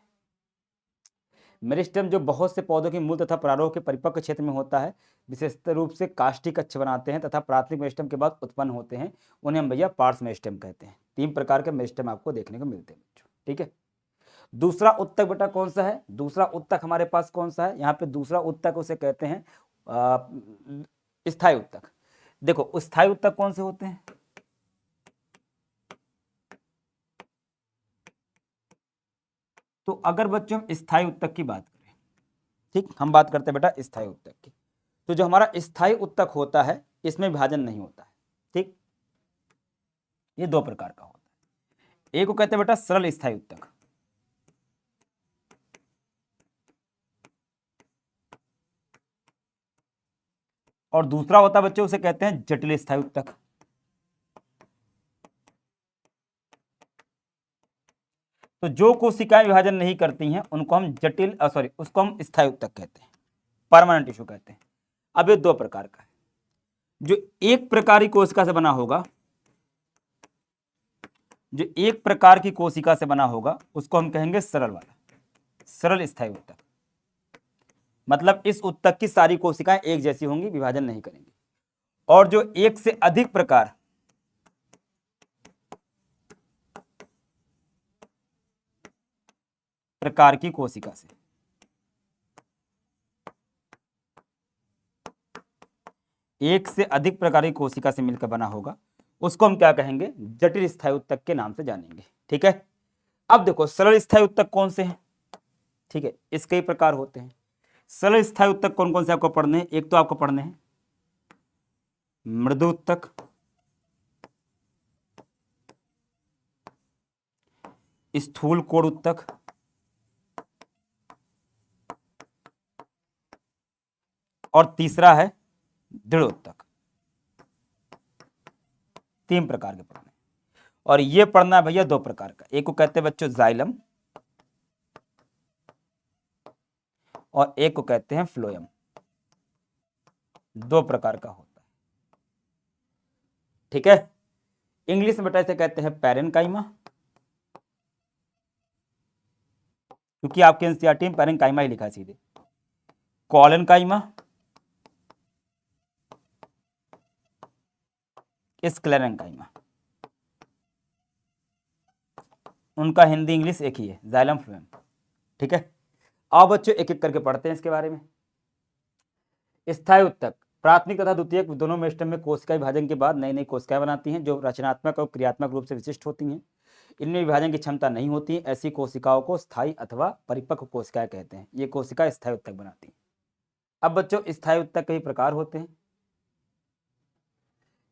मेरिस्टेम जो बहुत से पौधों के मूल तथा प्रारोह के परिपक्व क्षेत्र में होता है, विशेष रूप से काष्ठी कक्ष बनाते हैं तथा प्राथमिक मेरिस्टेम के बाद उत्पन्न होते हैं, उन्हें हम भैया पार्श्व मेरिस्टेम कहते हैं। तीन प्रकार के मेरिस्टेम आपको देखने को मिलते हैं बच्चों, ठीक है। दूसरा उत्तक बेटा कौन सा है, दूसरा उत्तक हमारे पास कौन सा है, यहाँ पे दूसरा उत्तक उसे कहते हैं स्थायी उत्तक। देखो स्थायी उत्तक कौन से होते हैं, तो अगर बच्चों हम स्थायी उत्तक की बात करें, ठीक, हम बात करते हैं बेटा स्थायी उत्तक की, तो जो हमारा स्थायी उत्तक होता है इसमें विभाजन नहीं होता है, ठीक। ये दो प्रकार का होता है, एक को कहते हैं बेटा सरल स्थायी उत्तक, और दूसरा होता है बच्चों उसे कहते हैं जटिल स्थायी उत्तक। तो जो कोशिकाएं विभाजन नहीं करती हैं उनको हम जटिल सॉरी उसको हम स्थायी उत्तक कहते हैं, परमानेंट टिश्यू कहते हैं। अब ये दो प्रकार का है, जो एक प्रकार की कोशिका से बना होगा, जो एक प्रकार की कोशिका से बना होगा उसको हम कहेंगे सरल वाला, सरल स्थायी उत्तक। मतलब इस उत्तक की सारी कोशिकाएं एक जैसी होंगी, विभाजन नहीं करेंगी। और जो एक से अधिक प्रकार की कोशिका से एक से अधिक प्रकार की कोशिका से मिलकर बना होगा, उसको हम क्या कहेंगे, जटिल स्थायी उत्तक के नाम से जानेंगे। ठीक है, अब देखो सरल स्थायी उत्तक कौन से हैं। ठीक है, इस कई प्रकार होते हैं। सरल स्थायी उत्तक कौन कौन से आपको पढ़ने हैं, एक तो आपको पढ़ने हैं मृदु उत्तक, स्थूल कोण उत्तक, और तीसरा है दृढ़ उत्तक। 3 प्रकार के पढ़ने, और ये पढ़ना है भैया 2 प्रकार का, एक को कहते हैं बच्चों जाइलम और एक को कहते हैं फ्लोएम। 2 प्रकार का होता है। ठीक है, इंग्लिश में बेटा इसे कहते हैं पैरेनकाइमा, क्योंकि आपके एनसीईआरटी में पैरेनकाइमा ही लिखा है सीधे। कॉलनकाइमा, स्क्लेरेंकाइमा, उनका हिंदी इंग्लिश एक ही है, जाइलम फ्लोएम। ठीक है, आओ बच्चों एक एक करके पढ़ते हैं इसके बारे में। स्थायी उत्तक प्राथमिक तथा द्वितीयक दोनों मेस्टम में कोशिका विभाजन के बाद नई नई कोशिकाएं बनाती हैं जो रचनात्मक और क्रियात्मक रूप से विशिष्ट होती हैं। इनमें विभाजन की क्षमता नहीं होती है। ऐसी कोशिकाओं को स्थायी अथवा परिपक्व कोशिकाएं कहते हैं। ये कोशिका स्थायी उत्तक बनाती हैं। अब बच्चों स्थायी उत्तक कई प्रकार होते हैं।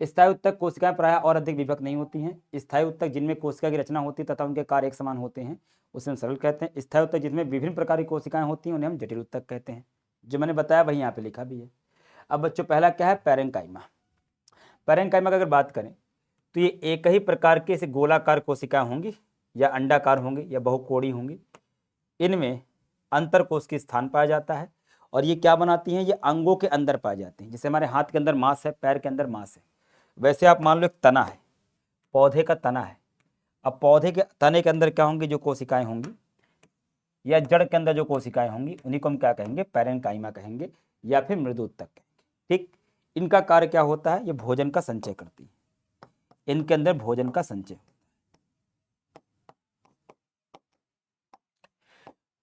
स्थायी उत्तक कोशिकाएं प्रायः और अधिक विभक्त नहीं होती हैं। स्थायी उत्तक जिनमें कोशिका की रचना होती है तथा उनके कार्य एक समान होते हैं उसे हम सरल कहते हैं। स्थायी उत्तक जिसमें विभिन्न प्रकार की कोशिकाएं होती हैं उन्हें हम जटिल उत्तक कहते हैं। जो मैंने बताया वही यहाँ पे लिखा भी है। अब बच्चों पहला क्या है, पैरेन्काइमा। पैरेन्काइमा की अगर बात करें तो ये एक ही प्रकार के गोलाकार कोशिकाएं होंगी या अंडाकार होंगी या बहुकोणीय होंगी। इनमें अंतरकोशिकीय स्थान पाया जाता है और ये क्या बनाती हैं, ये अंगों के अंदर पाई जाती हैं। जैसे हमारे हाथ के अंदर मांस है, पैर के अंदर मांस है, वैसे आप मान लो एक तना है, पौधे का तना है। अब पौधे के तने के अंदर क्या होंगी, जो कोशिकाएं होंगी या जड़ के अंदर जो कोशिकाएं होंगी उन्हीं को हम क्या कहेंगे, पैरेन्काइमा कहेंगे या फिर मृदु उत्तक कहेंगे। ठीक, इनका कार्य क्या होता है, ये भोजन का संचय करती है। इनके अंदर भोजन का संचय,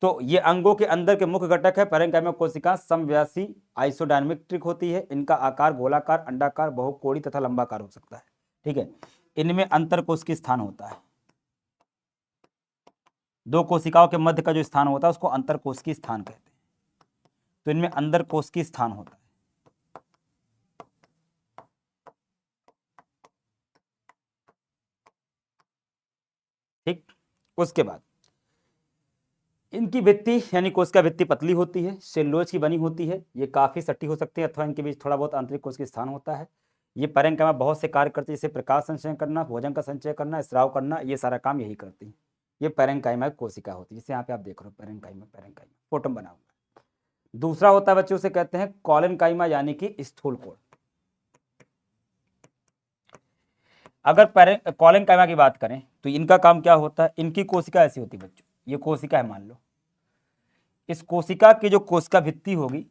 तो ये अंगों के अंदर के मुख्य घटक है। पैरेन्काइमा कोशिका समव्यासी आइसोडायनेमिक होती है। इनका आकार गोलाकार, अंडाकार, बहुकोणीय तथा लंबाकार हो सकता है। ठीक है, इनमें अंतरकोशिकीय स्थान होता है। 2 कोशिकाओं के मध्य का जो स्थान होता है उसको अंतरकोशिकीय स्थान कहते हैं। तो इनमें अंतरकोशिकीय स्थान होता है। ठीक, उसके बाद इनकी भित्ति यानी कोशिका भित्ति पतली होती है, सेलुलोज की बनी होती है। ये काफी सटी हो सकती है अथवा इनके बीच थोड़ा बहुत आंतरिक कोशिकीय स्थान होता है। ये पैरेन्काइमा बहुत से कार्य करती है, जैसे प्रकाश संचय करना, भोजन का संचय करना, स्राव करना, ये सारा काम यही करती है। ये पैरेन्काइमा कोशिका होती है, जिसे यहाँ पे आप देख रहे हो पैरेन्काइमा फोटो बना हुआ है। दूसरा होता है बच्चों, उसे कहते हैं कॉलनकाइमा यानी कि स्थूल कोण। अगर कॉलनकाइमा की बात करें तो इनका काम क्या होता है, इनकी कोशिका ऐसी होती है बच्चों, ये कोशिका है मान लो, इस कोशिका की जो कोशिका भित्ति होगी,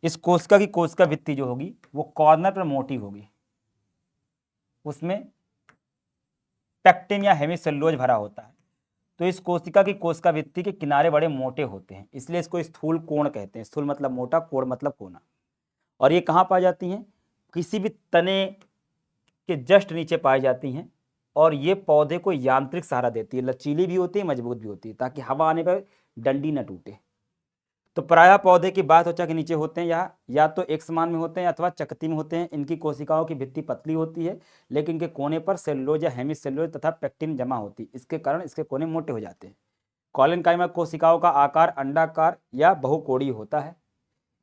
इस कोशिका की कोशिका भित्ति जो होगी वो कॉर्नर पर मोटी होगी, उसमें पेक्टिन या हेमिसेलुलोज भरा होता है। तो इस कोशिका की कोशिका भित्ति के किनारे बड़े मोटे होते हैं, इसलिए इसको स्थूल कोण कहते हैं। स्थूल मतलब मोटा, कोण मतलब कोना। और ये कहाँ पाई जाती हैं, किसी भी तने के जस्ट नीचे पाई जाती हैं। और ये पौधे को यांत्रिक सहारा देती है, लचीली भी होती है, मजबूत भी होती है, ताकि हवा आने पर डंडी न टूटे। तो प्रायः पौधे की बात त्वचा के नीचे होते हैं, या तो एक समान में होते हैं अथवा चकती में होते हैं। इनकी कोशिकाओं की भित्ति पतली होती है, लेकिन इनके कोने पर सेलुलोज या हेमिसेलुलोज तथा पेक्टिन जमा होती है। इसके कारण इसके कोने मोटे हो जाते हैं। कॉलनकाइमा कोशिकाओं का आकार अंडाकार या बहुकोणीय होता है।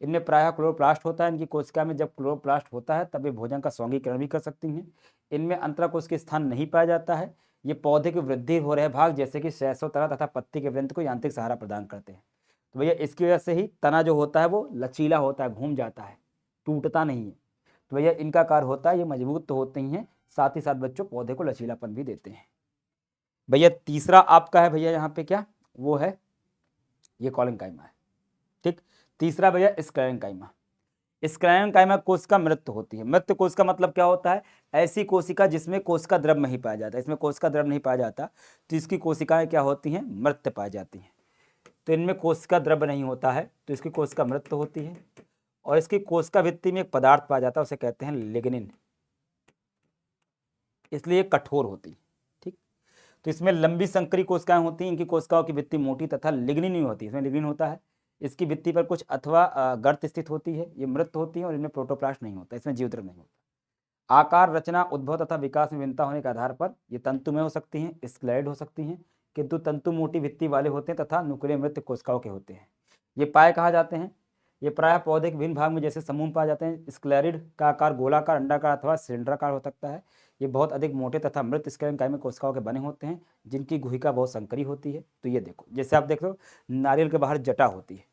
इनमें प्रायः क्लोरोप्लास्ट होता है। इनकी कोशिका में जब क्लोरोप्लास्ट होता है तब ये भोजन का स्वांगीकरण भी कर सकती हैं। इनमें अंतराकोशिकीय स्थान नहीं पाया जाता है। ये पौधे की वृद्धि हो रहे भाग जैसे कि शैशवतरा तथा पत्ती के वृंत को यांत्रिक सहारा प्रदान करते हैं। तो भैया इसकी वजह से ही तना जो होता है वो लचीला होता है, घूम जाता है, टूटता नहीं है। तो भैया इनका कार्य होता है, ये मजबूत तो होते ही हैं, साथ ही साथ बच्चों पौधे को लचीलापन भी देते हैं। भैया तीसरा आपका है भैया यहाँ पे क्या, वो है ये कॉलनकाइमा है। ठीक, तीसरा भैया स्क्लेरेन्काइमा। स्क्लेरेन्काइमा कोशिका मृत होती है। मृत कोशिका मतलब क्या होता है, ऐसी कोशिका जिसमें कोशिका द्रव नहीं पाया जाता। इसमें कोशिका द्रव नहीं पाया जाता तो इसकी कोशिकाएं क्या होती हैं, मृत पाई जाती हैं। तो इनमें कोशिका द्रव नहीं होता है तो इसकी कोशिका मृत होती है। और इसकी कोशिका भित्ति में एक पदार्थ पाया जाता है, उसे कहते हैं लिग्निन, इसलिए कठोर होती है। ठीक, तो इसमें लंबी संकरी कोशिकाएं होती हैं, इनकी कोशिकाओं की भित्ति मोटी तथा लिग्निन नहीं होती, इसमें लिग्निन होता है। इसकी भित्ति पर कुछ अथवा गर्त स्थित होती है, ये मृत होती है और इनमें प्रोटोप्लास्ट नहीं होता, इसमें जीवद्रव्य नहीं होता। आकार, रचना, उद्भव तथा विकास में भिन्नता होने के आधार पर ये तंतुमय हो सकती हैं, स्क्लेराइड हो सकती हैं, किंतु तंतु मोटी भित्ति वाले होते हैं तथा नुकीले मृत कोशिकाओं के होते हैं। ये पाए कहा जाते हैं, ये प्रायः पौधे के विभिन्न भाग में जैसे समूह पाए जाते हैं। स्क्लेरिड का आकार गोलाकार, अंडाकार अथवा सिलेंडराकार हो सकता है। ये बहुत अधिक मोटे तथा मृत स्क्लेरेनकाइमल कोशिकाओं के बने होते हैं, जिनकी गुहिका बहुत संकरी होती है। तो ये देखो, जैसे आप देख लो नारियल के बाहर जटा होती है,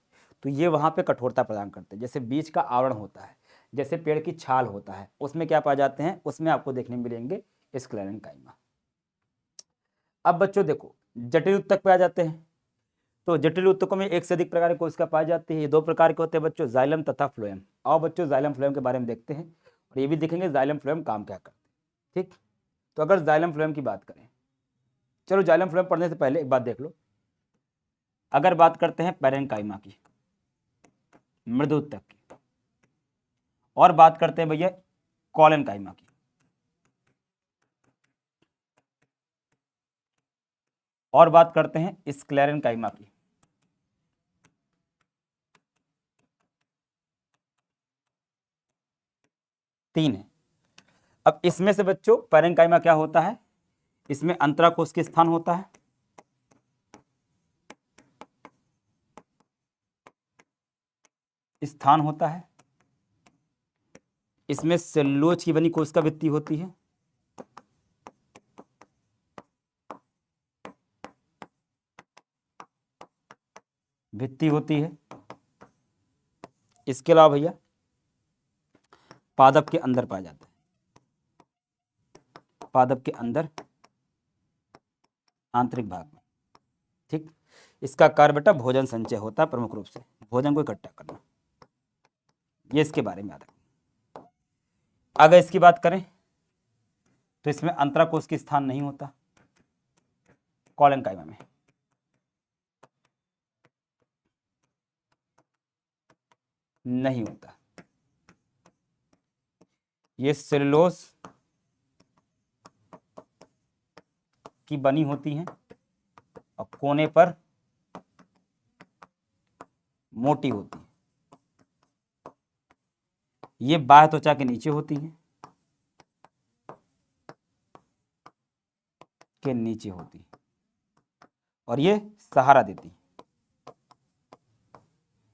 तो ये वहाँ पे कठोरता प्रदान करते हैं। जैसे बीज का आवरण होता है, जैसे पेड़ की छाल होता है, उसमें क्या पाए जाते हैं, उसमें आपको देखने मिलेंगे स्क्लेरेनकाइमा। अब बच्चों देखो, जटिल उत्तक पे आ जाते हैं। तो जटिल उत्तकों में एक से अधिक प्रकार की कोशिका पाई जाती है। ये दो प्रकार के होते हैं बच्चों, जाइलम तथा फ्लोएम। आओ बच्चों जाइलम फ्लोएम के बारे में देखते हैं, और ये भी देखेंगे जाइलम फ्लोएम काम क्या करते हैं। ठीक, तो अगर जाइलम फ्लोएम की बात करें, चलो जाइलम फ्लोएम पढ़ने से पहले एक बात देख लो। अगर बात करते हैं पैरेन्काइमा की, मृदु उत्तक की, और बात करते हैं भैया कॉलेनकाइमा की, और बात करते हैं स्क्लेरेनकाइमा की, तीन है। अब इसमें से बच्चों पैरेन्काइमा क्या होता है, इसमें अंतराकोश के स्थान होता है, स्थान होता है। इसमें सेलुलोज की बनी कोशिका भित्ति होती है, भित्ति होती है। इसके अलावा भैया पादप के अंदर पाया जाता है, पादप के अंदर आंतरिक भाग में। ठीक, इसका कार्य बेटा भोजन संचय होता है, प्रमुख रूप से भोजन को इकट्ठा करना, ये इसके बारे में याद रखना। अगर इसकी बात करें तो इसमें अंतराकोश की स्थान नहीं होता कॉलेनकाइमा में, नहीं होता। ये सेलुलोज की बनी होती हैं और कोने पर मोटी होती है। ये बाह्य त्वचा के नीचे होती हैं, के नीचे होती है, और ये सहारा देती है।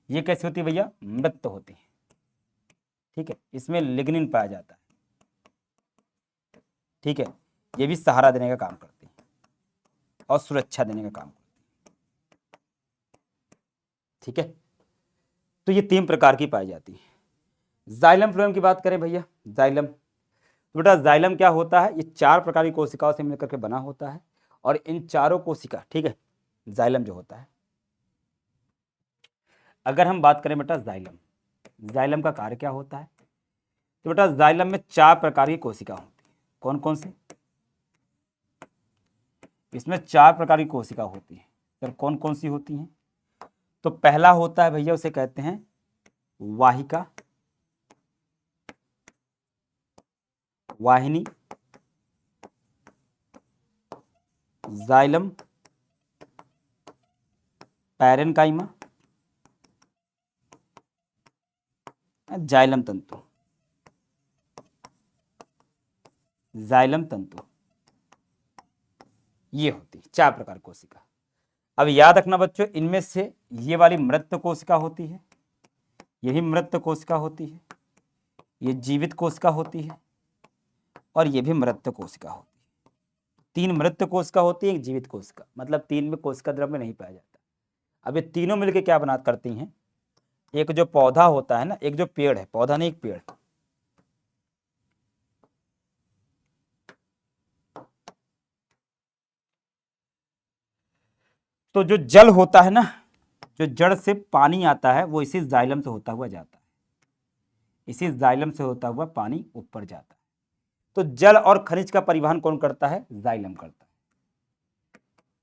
ये कैसे होती है भैया, मृत होती है। ठीक है, इसमें लिग्निन पाया जाता है। ठीक है, ये भी सहारा देने का काम करती है और सुरक्षा देने का काम करती है। ठीक है, तो ये तीन प्रकार की पाई जाती है। जाइलम फ्लोएम की बात करें भैया, जाइलम, तो बेटा जाइलम क्या होता है, ये चार प्रकार की कोशिकाओं से मिलकर के बना होता है, और इन चारों कोशिका, ठीक है, जाइलम जो होता है, अगर हम बात करें बेटा जाइलम, जाइलम का कार्य क्या होता है, तो बेटा जाइलम में चार प्रकार की कोशिका होती है। कौन कौन सी, इसमें चार प्रकार की कोशिका होती है। सर कौन कौन सी होती हैं, तो पहला होता है भैया, उसे कहते हैं वाहिका, वाहिनी, जाइलम पैरेन्काइमा, जाइलम तंतु, जाइलम तंतु, ये होती है चार प्रकार कोशिका। अब याद रखना बच्चों, इनमें से ये वाली मृत कोशिका होती है, यही मृत कोशिका होती है, ये जीवित कोशिका होती है, और ये भी मृत कोशिका होती है। तीन मृत कोशिका होती है, एक जीवित कोशिका, मतलब तीन में कोशिका द्रव्य नहीं पाया जाता। अब ये तीनों मिलकर क्या बना करती हैं, एक जो पौधा होता है ना, एक जो पेड़ है, पौधा नहीं एक पेड़, तो जो जल होता है ना, जो जड़ से पानी आता है, वो इसी जाइलम से होता हुआ जाता है, इसी जाइलम से होता हुआ पानी ऊपर जाता है। तो जल और खनिज का परिवहन कौन करता है, जाइलम करता है।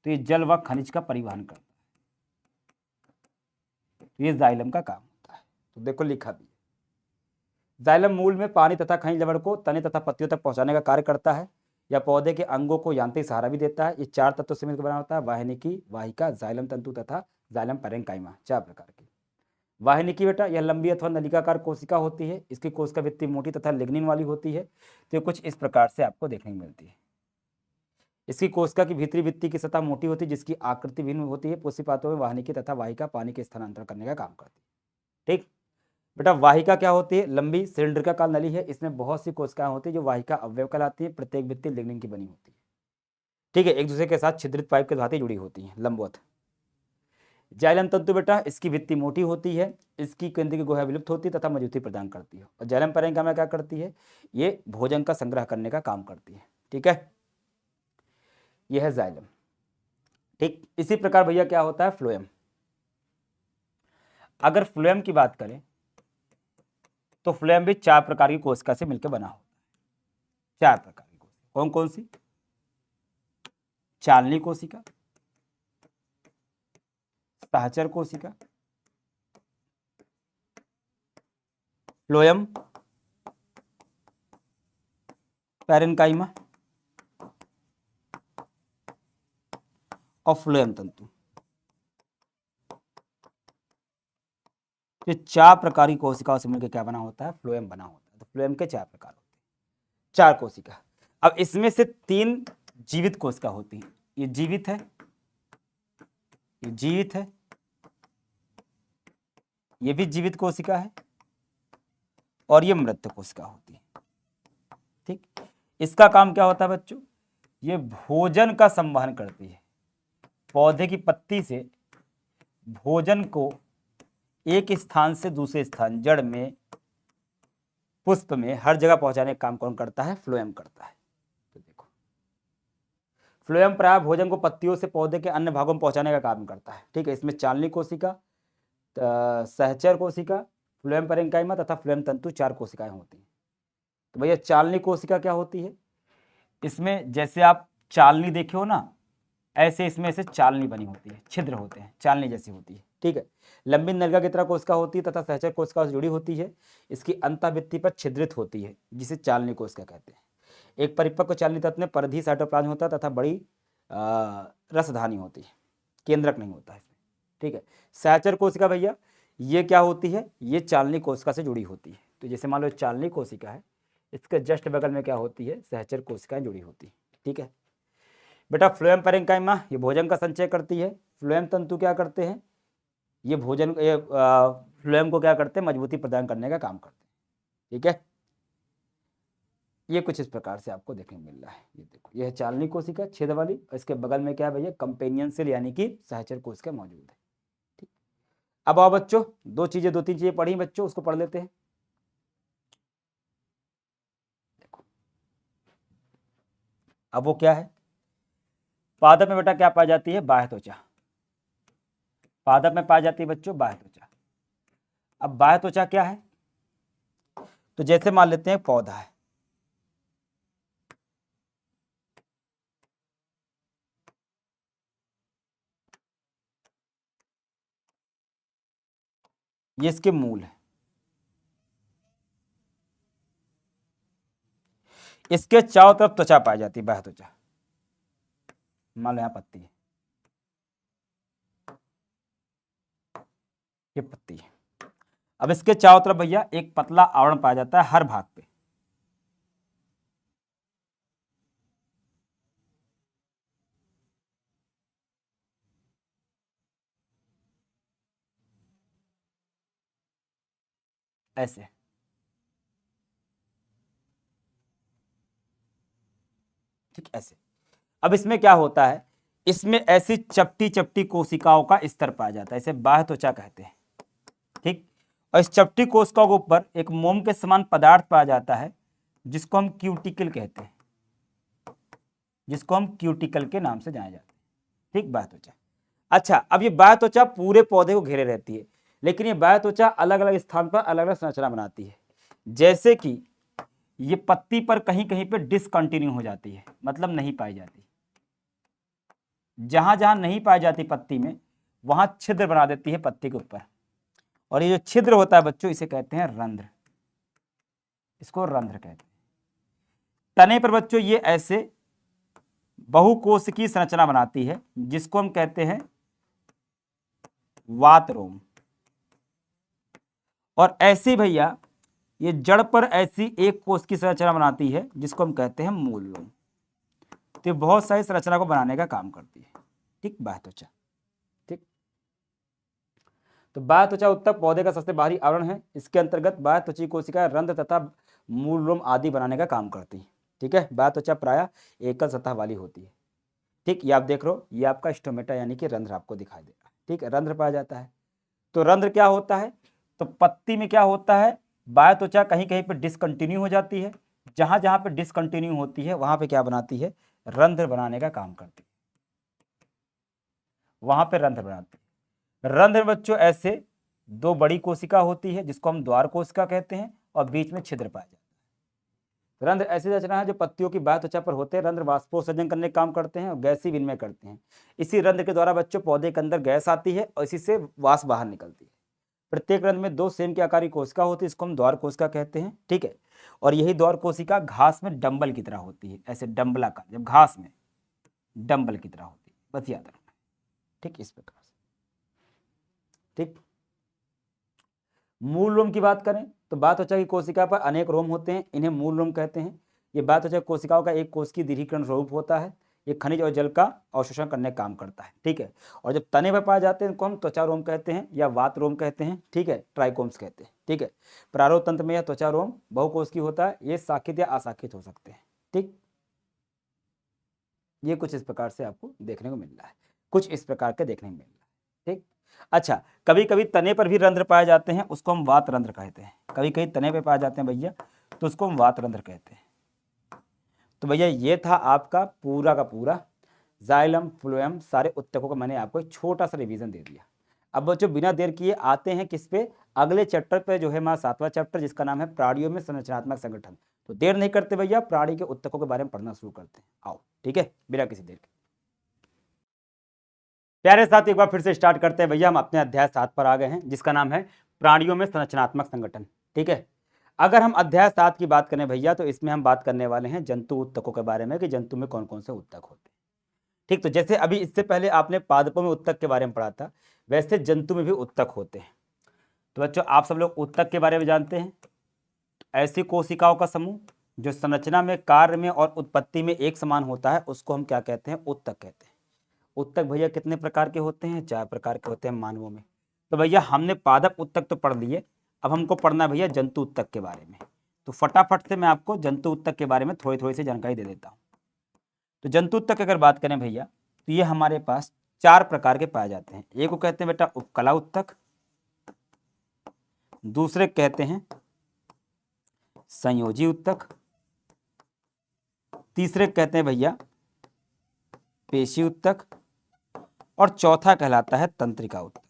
तो ये जल व खनिज का परिवहन करता है, तो ये जाइलम का काम होता है। तो देखो लिखा भी, जाइलम मूल में पानी तथा खनिज लवण को तने तथा पत्तियों तक पहुंचाने का कार्य करता है या पौधे के अंगों को यांत्रिक सहारा भी देता है। ये 4 तत्वों से मिलकर बना होता है, वाहिनिकी, वाहिका, जाइलम तंतु तथा जाइलम पैरेन्काइमा, 4 प्रकार की। वाहिनिकी बेटा यह लंबी अथवा नलिकाकार कोशिका होती है, इसकी कोशिका भित्ति मोटी तथा लिग्निन वाली होती है। तो कुछ इस प्रकार से आपको देखने को मिलती है। इसकी कोशिका की भीतरी भित्ति की सतह मोटी होती है, जिसकी आकृति भिन्न होती है। पोषी पात्रों में वाहिनिकी तथा वाहिका पानी के स्थानांतरण करने का काम करती है। ठीक बेटा, वाहिका क्या होती है? लंबी सिलिंड्रिकाकार नली है, इसमें बहुत सी कोशिकाएं होती है जो वाहिका अवयव कहलाती है। प्रत्येक भित्ति लिग्निन की बनी होती है। ठीक है, एक दूसरे के साथ छिद्रित पाइप के भांति जुड़ी होती है, लंबवत। जाइलम तंतु बेटा इसकी भित्ति मोटी होती है, इसकी केंद्रीय गुहा विलुप्त होती है तथा मजबूती प्रदान करती है। और जाइलम पैरेन्काइमा क्या करती है? ये भोजन का संग्रह करने का काम करती है। ठीक है, यह है जाइलम। ठीक, इसी प्रकार भैया क्या होता है? फ्लोएम। अगर फ्लोएम की बात करें तो फ्लोएम भी 4 प्रकार की कोशिका से मिलकर बना होता है। 4 प्रकार की कोशिका कौन कौन सी? चालनी कोशिका, सहचर कोशिका, फ्लोएम, पैरेन्काइमा और फ्लोएम तंतु। ये 4 प्रकार की कोशिकाओं से मिलकर क्या बना होता है? फ्लोएम बना होता है। तो फ्लोएम के 4 प्रकार होते हैं, 4 कोशिका। अब इसमें से 3 जीवित कोशिका होती हैं। ये जीवित है, ये जीवित है, ये भी जीवित कोशिका है और ये मृत कोशिका होती है। ठीक, इसका काम क्या होता है बच्चों? ये भोजन का संवहन करती है। पौधे की पत्ती से भोजन को एक स्थान से दूसरे स्थान, जड़ में, पुष्प में, हर जगह पहुंचाने का काम कौन करता है? फ्लोएम करता है। तो देखो, फ्लोएम प्राय भोजन को पत्तियों से पौधे के अन्य भागों में पहुंचाने का काम करता है। ठीक है, इसमें चालनी कोशिका, सहचर कोशिका, फ्लोएम पैरेन्काइमा तथा फ्लोएम तंतु 4 कोशिकाएं होती हैं। तो भैया चालनी कोशिका क्या होती है? इसमें जैसे आप चालनी देखे हो ना, ऐसे इसमें से चालनी बनी होती है, छिद्र होते हैं, चालनी जैसी होती है। ठीक है, लंबी नलिका की तरह कोशिका होती है तथा सहचर कोशिका से जुड़ी होती है। इसकी अंतःभित्ति पर छिद्रित होती है, जिसे चालनी कोशिका कहते हैं। एक परिपक्व चालनी तत्व में परिधि साइटोप्लाज्म होता है तथा बड़ी रसधानी होती है, केंद्रक नहीं होता है। ठीक है, सहचर कोशिका भैया ये क्या होती है? ये चालनी कोशिका से जुड़ी होती है। तो जैसे मान लो चालनी कोशिका है, इसके जस्ट बगल में क्या होती है? सहचर कोशिकाएं जुड़ी होती है। ठीक है बेटा, फ्लोएम पैरेन्काइमा ये भोजन का संचय करती है। फ्लोएम तंतु क्या करते हैं? ये भोजन फ्लोएम को क्या करते हैं? मजबूती प्रदान करने का काम करते हैं। ठीक है, ये कुछ इस प्रकार से आपको देखने मिल रहा है। ये देखो, यह चालनी कोशिका छेद वाली, और इसके बगल में क्या है भैया? कंपेनियन सेल यानी कि सहचर कोशिका मौजूद है। ठीक, अब आओ बच्चों, 2 3 चीजें पढ़ी बच्चों, उसको पढ़ लेते हैं। देखो, अब वो क्या है? पादप में बेटा क्या पाई जाती है? बाह्य त्वचा। पादप में पाई जाती है बच्चों बाह्य त्वचा। अब बाह्य त्वचा क्या है? तो जैसे मान लेते हैं पौधा है, ये इसके मूल है, इसके चारों तरफ त्वचा पाई जाती है, बाह्य त्वचा। मान लो यहां पत्ती है, ये पत्ती है। अब इसके चारों तरफ भैया एक पतला आवरण पाया जाता है हर भाग पे। ऐसे, ठीक, ऐसे। अब इसमें क्या होता है? इसमें ऐसी चपटी चपटी कोशिकाओं का स्तर पाया जाता है, इसे बाह्य त्वचा कहते हैं। ठीक, और इस चपटी कोशिकाओं के ऊपर एक मोम के समान पदार्थ पाया जाता है, जिसको हम क्यूटिकल कहते हैं, जिसको हम क्यूटिकल के नाम से जाने जाते हैं। ठीक, बाह्य त्वचा। अच्छा, अब ये बाह्य त्वचा पूरे पौधे को घेरे रहती है, लेकिन ये बाह्य त्वचा अलग अलग स्थान पर अलग अलग संरचना बनाती है। जैसे कि ये पत्ती पर कहीं कहीं पे डिसकंटिन्यू हो जाती है, मतलब नहीं पाई जाती। जहां जहां नहीं पाई जाती पत्ती में, वहां छिद्र बना देती है पत्ती के ऊपर, और ये जो छिद्र होता है बच्चों, इसे कहते हैं रंध्र। इसको रंध्र कहते हैं। तने पर बच्चों ये ऐसे बहुकोशिकीय संरचना बनाती है जिसको हम कहते हैं वातरोम। और ऐसे भैया ये जड़ पर ऐसी एक कोश की संरचना बनाती है जिसको हम कहते हैं मूल लोम। तो बहुत सारी संरचना को बनाने का काम करती है। ठीक, बाह्य त्वचा। ठीक, तो बाह्य त्वचा उत्तक पौधे का सबसे बाहरी आवरण है। इसके अंतर्गत बाह्य त्वचीय कोशिकाएं रंध्र तथा मूल लोम आदि बनाने का काम करती है। ठीक है, बाह्य त्वचा प्रायः एकल सतह वाली होती है। ठीक, ये आप देख रहे हो, ये आपका स्टोमेटा यानी कि रंध्र आपको दिखाई दे रहा है। ठीक है, रंध्र पाया जाता है। तो रंध्र क्या होता है, तो पत्ती में क्या होता है, बाह्य त्वचा कहीं कहीं पे डिसकंटिन्यू हो जाती है। जहां जहां पे डिसकंटिन्यू होती है वहां पे क्या बनाती है, रंध्र बनाने का काम करती है। वहां पे रंध्र बनाती है। रंध्र बच्चों ऐसे दो बड़ी कोशिका होती है जिसको हम द्वार कोशिका कहते हैं और बीच में छिद्र पाया जाता है। रंध्र ऐसी रचना है जो पत्तियों की बाह्य त्वचा पर होते हैं। रंध्र वाष्पोत्सर्जन करने का काम करते हैं और गैसीय विनिमय करते हैं। इसी रंध्र के द्वारा बच्चों पौधे के अंदर गैस आती है और इसी से वाष्प बाहर निकलती है। प्रत्येक रंध्र में दो सेम की आकारी कोशिका होती है, इसको हम द्वार कोशिका कहते हैं। ठीक है, और यही द्वार कोशिका घास में डंबल की तरह होती है, ऐसे डंबलाकार, जब घास में डंबल की तरह होती है, बस याद रखना। ठीक, इस प्रकार से। ठीक, मूल रोम की बात करें तो बाह्य त्वचा की कोशिका पर अनेक रोम होते हैं, इन्हें मूल रोम कहते हैं। ये बाह्य त्वचा कोशिकाओं का एक कोशिकीय दीर्घीकरण स्वरूप होता है। ये खनिज और जल का अवशोषण करने का काम करता है। ठीक है, और जब तने पर पाए जाते हैं इनको हम त्वचा रोम कहते हैं या वात रोम कहते हैं। ठीक है, ट्राइकोम्स कहते हैं। ठीक है, प्रारोह तंत्र में यह त्वचा रोम बहुकोशिकीय होता है। ये शाखित या अशाखित हो सकते हैं। ठीक, ये कुछ इस प्रकार से आपको देखने को मिल रहा है, कुछ इस प्रकार के देखने को मिल रहा है। ठीक, अच्छा, कभी कभी तने पर भी रंध्र पाए जाते हैं, उसको हम वात रंध्र कहते हैं। कभी कभी तने पे पाए जाते हैं भैया तो उसको हम वात रंध्र कहते हैं। तो भैया ये था आपका पूरा का पूरा जाइलम फ्लोएम, सारे उत्तकों का मैंने आपको एक छोटा सा रिवीजन दे दिया। अब बच्चों बिना देर किए आते हैं किस पे, अगले चैप्टर पे, जो है हमारा 7वां चैप्टर जिसका नाम है प्राणियों में संरचनात्मक संगठन। तो देर नहीं करते भैया, प्राणी के उत्तकों के बारे में पढ़ना शुरू करते हैं। आओ, ठीक है, बिना किसी देर के। प्यारे साथ एक बार फिर से स्टार्ट करते हैं भैया। हम अपने अध्याय 7 पर आ गए हैं जिसका नाम है प्राणियों में संरचनात्मक संगठन। ठीक है, अगर हम अध्याय 7 की बात करें भैया तो इसमें हम बात करने वाले हैं जंतु उत्तकों के बारे में कि जंतु में कौन कौन से उत्तक होते हैं। ठीक, तो जैसे अभी इससे पहले आपने पादपों में उत्तक के बारे में पढ़ा था, वैसे जंतु में भी उत्तक होते हैं। तो बच्चों आप सब लोग उत्तक के बारे में जानते हैं, ऐसी कोशिकाओं का समूह जो संरचना में, कार्य में और उत्पत्ति में एक समान होता है उसको हम क्या कहते हैं, उत्तक कहते हैं। उत्तक भैया कितने प्रकार के होते हैं, 4 प्रकार के होते हैं मानवों में। तो भैया हमने पादप उत्तक तो पढ़ लिए, अब हमको पढ़ना है भैया जंतु उत्तक के बारे में। तो फटाफट से मैं आपको जंतु उत्तक के बारे में थोड़ी थोड़ी सी जानकारी दे देता हूँ। तो जंतु उत्तक अगर बात करें भैया तो ये हमारे पास 4 प्रकार के पाए जाते हैं। एक को कहते हैं बेटा उपकला उत्तक, दूसरे कहते हैं संयोजी उत्तक, तीसरे कहते हैं भैया पेशी उत्तक, और चौथा कहलाता है तंत्रिका उत्तक।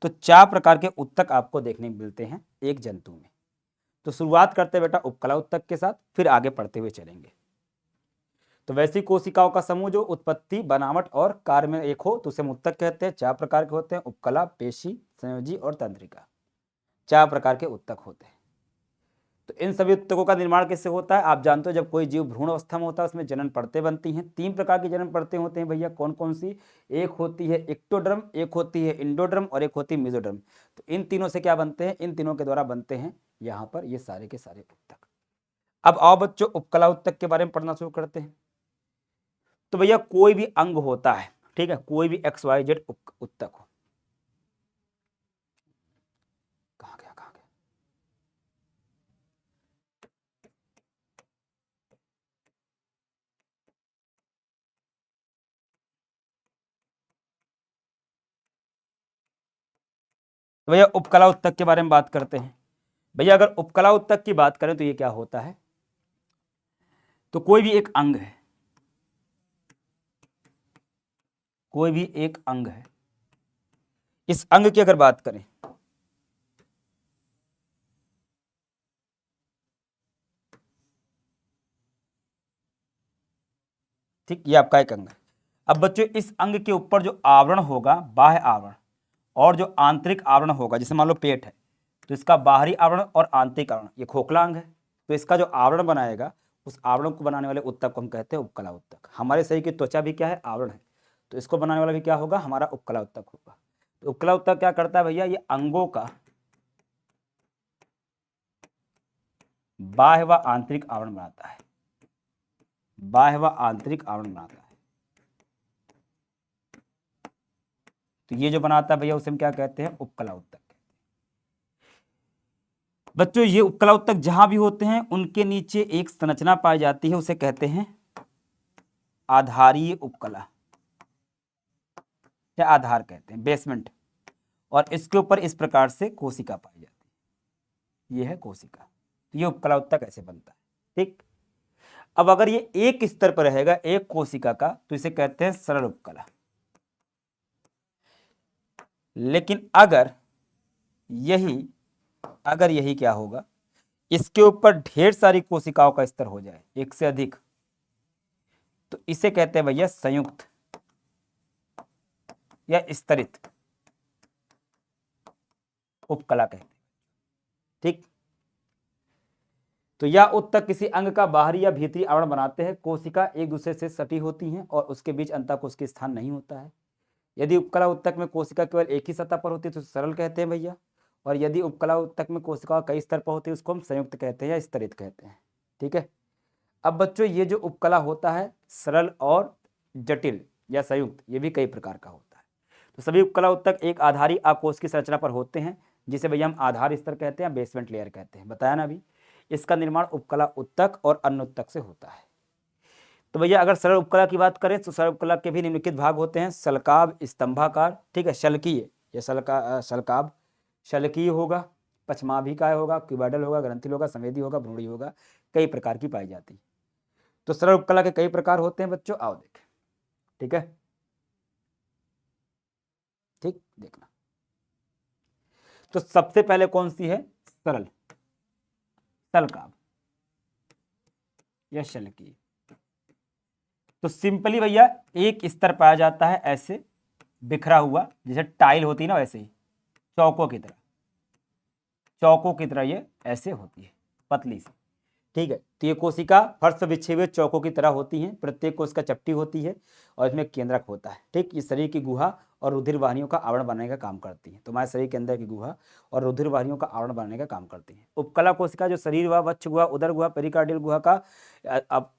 तो 4 प्रकार के उत्तक आपको देखने मिलते हैं एक जंतु में। तो शुरुआत करते हैं बेटा उपकला उत्तक के साथ, फिर आगे पढ़ते हुए चलेंगे। तो वैसी कोशिकाओं का समूह जो उत्पत्ति, बनावट और कार्य में एक हो तो उसे हम उत्तक कहते हैं। 4 प्रकार के होते हैं, उपकला, पेशी, संयोजी और तंत्रिका। 4 प्रकार के उत्तक होते हैं। तो इन सभी उत्तकों का निर्माण कैसे होता है आप जानते हो, जब कोई जीव भ्रूण अवस्था में होता है उसमें जनन परतें बनती हैं। 3 प्रकार की जनन परतें होते हैं भैया, कौन कौन सी, एक होती है एक्टोडर्म, एक होती है इंडोडर्म और एक होती है मेसोडर्म। तो इन तीनों से क्या बनते हैं, इन तीनों के द्वारा बनते हैं यहाँ पर ये सारे के सारे उत्तक। अब आओ बच्चों उपकला उत्तक के बारे में पढ़ना शुरू करते हैं। तो भैया कोई भी अंग होता है, ठीक है, कोई भी XYZ उत्तक हो, कहाँ गया तो भैया उपकला उत्तक के बारे में बात करते हैं। भैया अगर उपकला उत्तक की बात करें तो ये क्या होता है, तो कोई भी एक अंग है, कोई भी एक अंग है, इस अंग की अगर बात करें ठीक, ये आपका एक अंग है। अब बच्चों इस अंग के ऊपर जो आवरण होगा, बाह्य आवरण और जो आंतरिक आवरण होगा, जैसे मान लो पेट है, तो इसका बाहरी आवरण और आंतरिक आवरण, ये खोखला अंग है, तो इसका जो आवरण बनाएगा उस आवरण को बनाने वाले ऊतक को हम कहते हैं उपकला ऊतक। हमारे शरीर की त्वचा भी क्या है, आवरण है, तो इसको बनाने वाला भी क्या होगा, हमारा उपकला ऊतक होगा। तो उपकला ऊतक क्या करता है भैया, ये अंगों का बाह्य व आंतरिक आवरण बनाता है, बाह्य व आंतरिक आवरण बनाता है। तो ये जो बनाता है भैया उसे हम क्या कहते हैं, उपकला ऊतक। बच्चों ये उपकला ऊतक जहां भी होते हैं उनके नीचे एक संरचना पाई जाती है, उसे कहते हैं आधारीय उपकला या आधार कहते हैं, बेसमेंट। और इसके ऊपर इस प्रकार से कोशिका पाई जाती है, ये है कोशिका। तो ये उपकला ऊतक ऐसे बनता है, ठीक। अब अगर ये एक स्तर पर रहेगा एक कोशिका का, तो इसे कहते हैं सरल उपकला। लेकिन अगर यही क्या होगा, इसके ऊपर ढेर सारी कोशिकाओं का स्तर हो जाए, एक से अधिक, तो इसे कहते हैं भैया संयुक्त या स्तरित उपकला कहते हैं, ठीक। तो यह ऊतक किसी अंग का बाहरी या भीतरी आवरण बनाते हैं। कोशिका एक दूसरे से सटी होती हैं और उसके बीच अंतःकोशिकीय स्थान नहीं होता है। यदि उपकला ऊतक में कोशिका केवल एक ही सतह पर होती है तो सरल कहते हैं भैया, और यदि उपकला ऊतक में कोशिका कई स्तर पर होती है उसको हम संयुक्त कहते हैं या स्तरित कहते हैं, ठीक है। अब बच्चों ये जो उपकला होता है सरल और जटिल या संयुक्त, ये भी कई प्रकार का होता है। तो सभी उपकला ऊतक एक आधारी आकोश की संरचना पर होते हैं, जिसे भैया हम आधार स्तर कहते हैं, बेसमेंट लेयर कहते हैं, बताया ना अभी। इसका निर्माण उपकला ऊतक और अन्य ऊतक से होता है। तो भैया अगर सरल उपकला की बात करें तो सरल उपकला के भी निम्नलिखित भाग होते हैं, शल्काभ, स्तंभाकार, ठीक है, शल्कीय या शल्काभ, शल्कीय होगा, पश्चमाभिकाय होगा, क्यूबॉइडल होगा, ग्रंथिल होगा, संवेदी होगा, भ्रूणी होगा, कई प्रकार की पाई जाती है। तो सरल उपकला के कई प्रकार होते हैं बच्चों, आओ देखें, ठीक है, ठीक, देखना। तो सबसे पहले कौन सी है, सरल, शल्काभ या शल्कीय। तो सिंपली भैया एक स्तर पाया जाता है ऐसे बिखरा हुआ, जैसे टाइल होती है ना वैसे ही, चौकों की तरह, चौकों की तरह ये ऐसे होती है पतली सी, ठीक है। तो ये कोशिका फर्श पर बिछे हुए चौकों की तरह होती हैं, प्रत्येक कोशिका चपटी होती है और इसमें केंद्रक होता है, ठीक। ये शरीर की गुहा और रुधिर वाहिनियों का आवरण बनाने का काम करती है। तो हमारे शरीर के अंदर की गुहा और रुधिर वाहिनियों का आवरण बनाने का काम करती है। उपकला कोशिका जो शरीर गुहा, वक्ष गुहा, उदर गुहा, पेरिकार्डियल गुहा का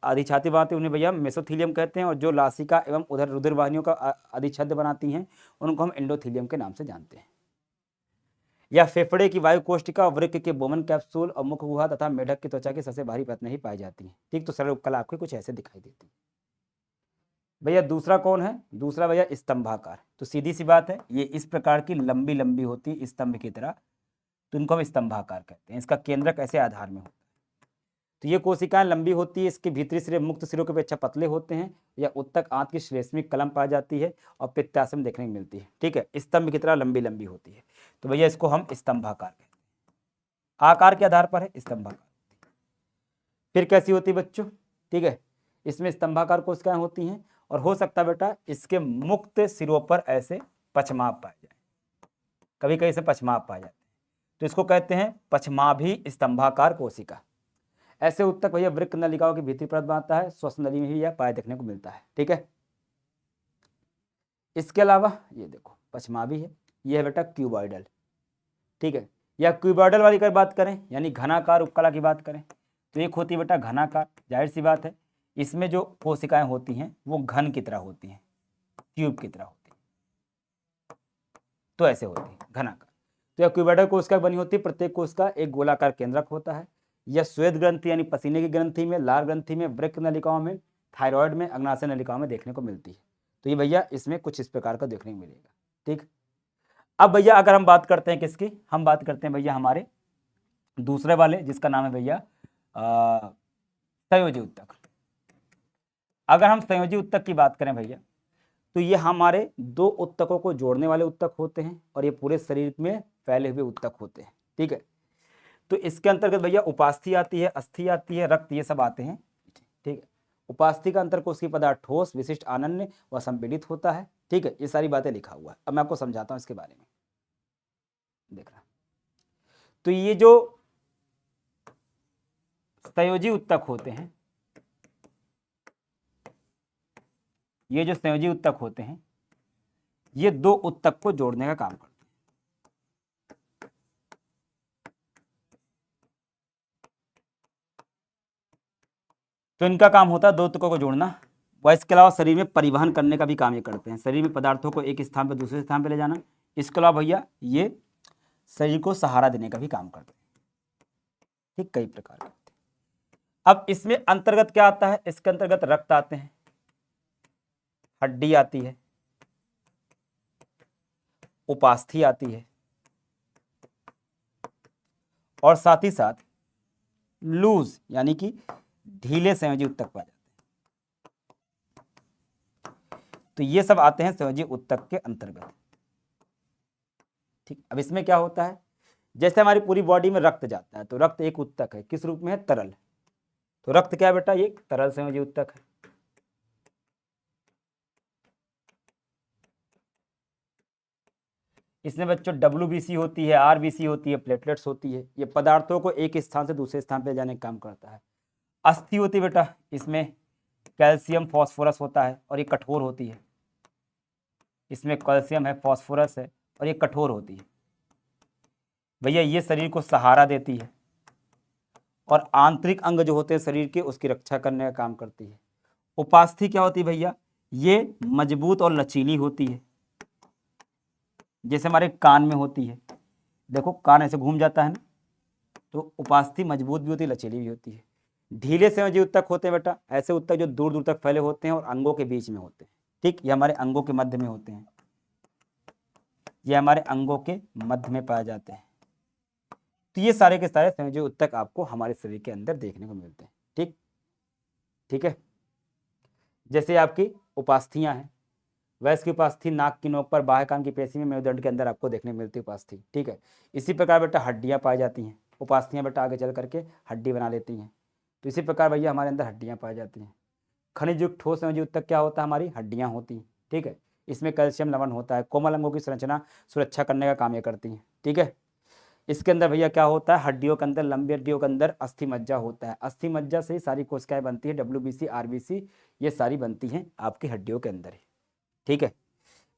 अधिछाती बनाती है उन्हें भैया मेसोथीलियम कहते हैं, और जो लासिका एवं उधर रुधिर वाहिनियों का अधिछाद्य बनाती हैं उनको हम एंडोथीलियम के नाम से जानते हैं। या फेफड़े की वायु कोष्ठिका, वृक्क के बोमन कैप्सूल और मुख गुहा तथा मेढक की त्वचा की सबसे बाहरी परत में ही पाई जाती है, ठीक। तो सरल उपकला आपको कुछ ऐसे दिखाई देती है। भैया दूसरा कौन है, दूसरा भैया स्तंभाकार। तो सीधी सी बात है, ये इस प्रकार की लंबी लंबी होती है स्तंभ की तरह, तो इनको हम स्तंभाकार कहते हैं। इसका केंद्रक ऐसे आधार में होता है। तो ये कोशिकाएं लंबी होती है, इसके भीतरी सिरे मुक्त सिरों के अपेक्षा पतले होते हैं। या ऊतक आंत की श्लेष्मिक कलम पाई जाती है और पित्ताशय में देखने को मिलती है, ठीक है, स्तंभ की तरह लंबी लंबी होती है। तो भैया इसको हम स्तंभाकार कहते हैं, आकार के आधार पर है स्तंभाकार। फिर कैसी होती है बच्चों, ठीक है, इसमें स्तंभाकार कोशिकाएं होती हैं और हो सकता है बेटा इसके मुक्त सिरों पर ऐसे पछमाप पाए जाए, कभी कभी से पछमाप पाए जाते हैं, तो इसको कहते हैं पछमाभी स्तंभाकार कोशिका। ऐसे ऊतक भैया वृक्क नलिकाओं की भीतरी परत बनाता है, श्वसन नली में भी यह पाए देखने को मिलता है, ठीक है। इसके अलावा ये देखो पछमाभी है, यह है बेटा क्यूबॉइडल, ठीक है। या क्यूबॉइडल वाली अगर बात करें यानी घनाकार उपकला की बात करें तो एक होती है बेटा घनाकार, जाहिर सी बात है इसमें जो कोशिकाएं होती हैं वो घन की तरह होती हैं, ट्यूब की तरह होती है, तो ऐसे होती है घनाकार। तो यह क्यूबॉइडल कोशिका बनी होती है, प्रत्येक कोशिका एक गोलाकार केंद्रक होता है। यह श्वेत ग्रंथि यानी पसीने की ग्रंथि में, लाल ग्रंथि में, वृक्क नलिकाओं में, थायराइड में, अग्नाशय नलिकाओं में देखने को मिलती है। तो ये भैया इसमें कुछ इस प्रकार का देखने को मिलेगा, ठीक। अब भैया अगर हम बात करते हैं किसकी, हम बात करते हैं भैया हमारे दूसरे वाले जिसका नाम है भैया संयोजी ऊतक। अगर हम संयोजी ऊतक की बात करें भैया तो ये हमारे दो ऊतकों को जोड़ने वाले ऊतक होते हैं और ये पूरे शरीर में फैले हुए ऊतक होते हैं, ठीक है। तो इसके अंतर्गत भैया उपास्थि आती है, अस्थि आती है, रक्त, ये सब आते हैं, ठीक है। उपास्थि का अंतर्कोशिकीय पदार्थ ठोस, विशिष्ट, अनन्य व संपीड़ित होता है, ठीक है। ये सारी बातें लिखा हुआ है, अब मैं आपको समझाता हूं इसके बारे में, देखना। तो ये जो संयोजी उत्तक होते हैं, ये जो संयोजी उत्तक होते हैं, ये दो उत्तक को जोड़ने का काम करते हैं। तो इनका काम होता है दो उत्तकों को जोड़ना, व इसके अलावा शरीर में परिवहन करने का भी काम ये करते हैं। शरीर में पदार्थों को एक स्थान पर दूसरे स्थान पर ले जाना। इसके अलावा भैया ये शरीर को सहारा देने का भी काम करते हैं। ठीक, कई प्रकार के होते हैं। अब इसमें अंतर्गत क्या आता है? इसके अंतर्गत रक्त आते हैं, हड्डी आती है, उपास्थि आती है, और साथ ही साथ लूज यानी कि ढीले संयोजी उत्तक पाए जाते हैं। तो ये सब आते हैं संयोजी उत्तक के अंतर्गत। ठीक, अब इसमें क्या होता है, जैसे हमारी पूरी बॉडी में रक्त जाता है, तो रक्त एक उत्तक है, किस रूप में है? तरल। तो रक्त क्या है बेटा? ये तरल संयोजी उत्तक है। इसमें बच्चों WBC होती है, RBC होती है, प्लेटलेट्स होती है। ये पदार्थों को एक स्थान से दूसरे स्थान पर जाने का काम करता है। अस्थि होती है बेटा, इसमें कैल्शियम फॉस्फोरस होता है और ये कठोर होती है। इसमें कैल्शियम है, फॉस्फोरस है और ये कठोर होती है। भैया ये शरीर को सहारा देती है और आंतरिक अंग जो होते हैं शरीर के, उसकी रक्षा करने का काम करती है। उपास्थि क्या होती है भैया? ये मजबूत और लचीली होती है, जैसे हमारे कान में होती है। देखो कान ऐसे घूम जाता है ना, तो उपास्थि मजबूत भी होती है, लचीली भी होती है। ढीले संयोजी उत्तक होते हैं बेटा, ऐसे उत्तक जो दूर दूर तक फैले होते हैं और अंगों के बीच में होते हैं। ठीक, ये हमारे अंगों के मध्य में होते हैं, ये हमारे अंगों के मध्य में पाए जाते हैं। तो ये सारे के सारे संयोजी उत्तक आपको हमारे शरीर के अंदर देखने को मिलते हैं। ठीक, ठीक है। जैसे आपकी उपास्थियां हैं, वैसे की उपास्थि नाक की नोक पर बाह्य कान की पेशी में मेरुदंड के अंदर आपको देखने को मिलती है उपास्थि। ठीक है। इसी प्रकार बेटा हड्डियां पाई जाती हैं। उपास्थियां बेटा आगे चल करके हड्डी बना लेती हैं। तो इसी प्रकार भैया हमारे अंदर हड्डियां पाई जाती हैं। खनिज युक्त ठोस संयोजी उत्तक क्या होता है? हमारी हड्डियां होती हैं। ठीक है। इसमें कैल्शियम लवण होता है। कोमल अंगों की संरचना सुरक्षा करने का काम ये करती हैं। ठीक है। इसके अंदर भैया क्या होता है? हड्डियों के अंदर, लंबी हड्डियों के अंदर अस्थि मज्जा होता है। अस्थि मज्जा से ही सारी कोशिकाएं बनती है, WBC RBC ये सारी बनती हैं आपकी हड्डियों के अंदर ही। ठीक है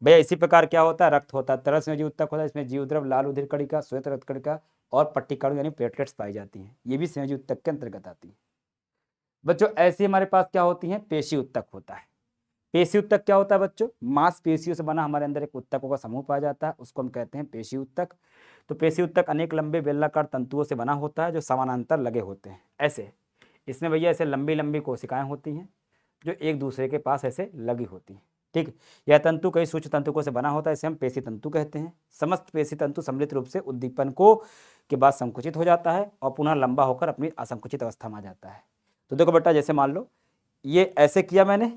भैया। इसी प्रकार क्या होता है? रक्त होता है, तरल संयोजी उत्तक होता है। इसमें जीवद्रव, लाल उधिर कणिका, श्वेत रक्त कणिका और पट्टिकाणु यानी प्लेटलेट्स पाई जाती हैं। ये भी संयोजी उत्तक के अंतर्गत आती है। बच्चों ऐसे हमारे पास क्या होती हैं? पेशी उत्तक होता है। पेशी उत्तक क्या होता है बच्चों? मांस पेशियों से बना हमारे अंदर एक उत्तकों का समूह पाया जाता है, उसको हम कहते हैं पेशी उत्तक। तो पेशी उत्तक अनेक लंबे बेलनाकार तंतुओं से बना होता है जो समानांतर लगे होते हैं ऐसे। इसमें भैया ऐसे लंबी लंबी कोशिकाएं होती हैं जो एक दूसरे के पास ऐसे लगी होती हैं। ठीक, यह तंतु कई सूक्ष्म तंतुओं से बना होता है, इसे हम पेशी तंतु कहते हैं। समस्त पेशी तंतु सम्मिलित रूप से उद्दीपन को के बाद संकुचित हो जाता है और पुनः लंबा होकर अपनी असंकुचित अवस्था में आ जाता है। तो देखो बेटा, जैसे मान लो ये ऐसे किया मैंने,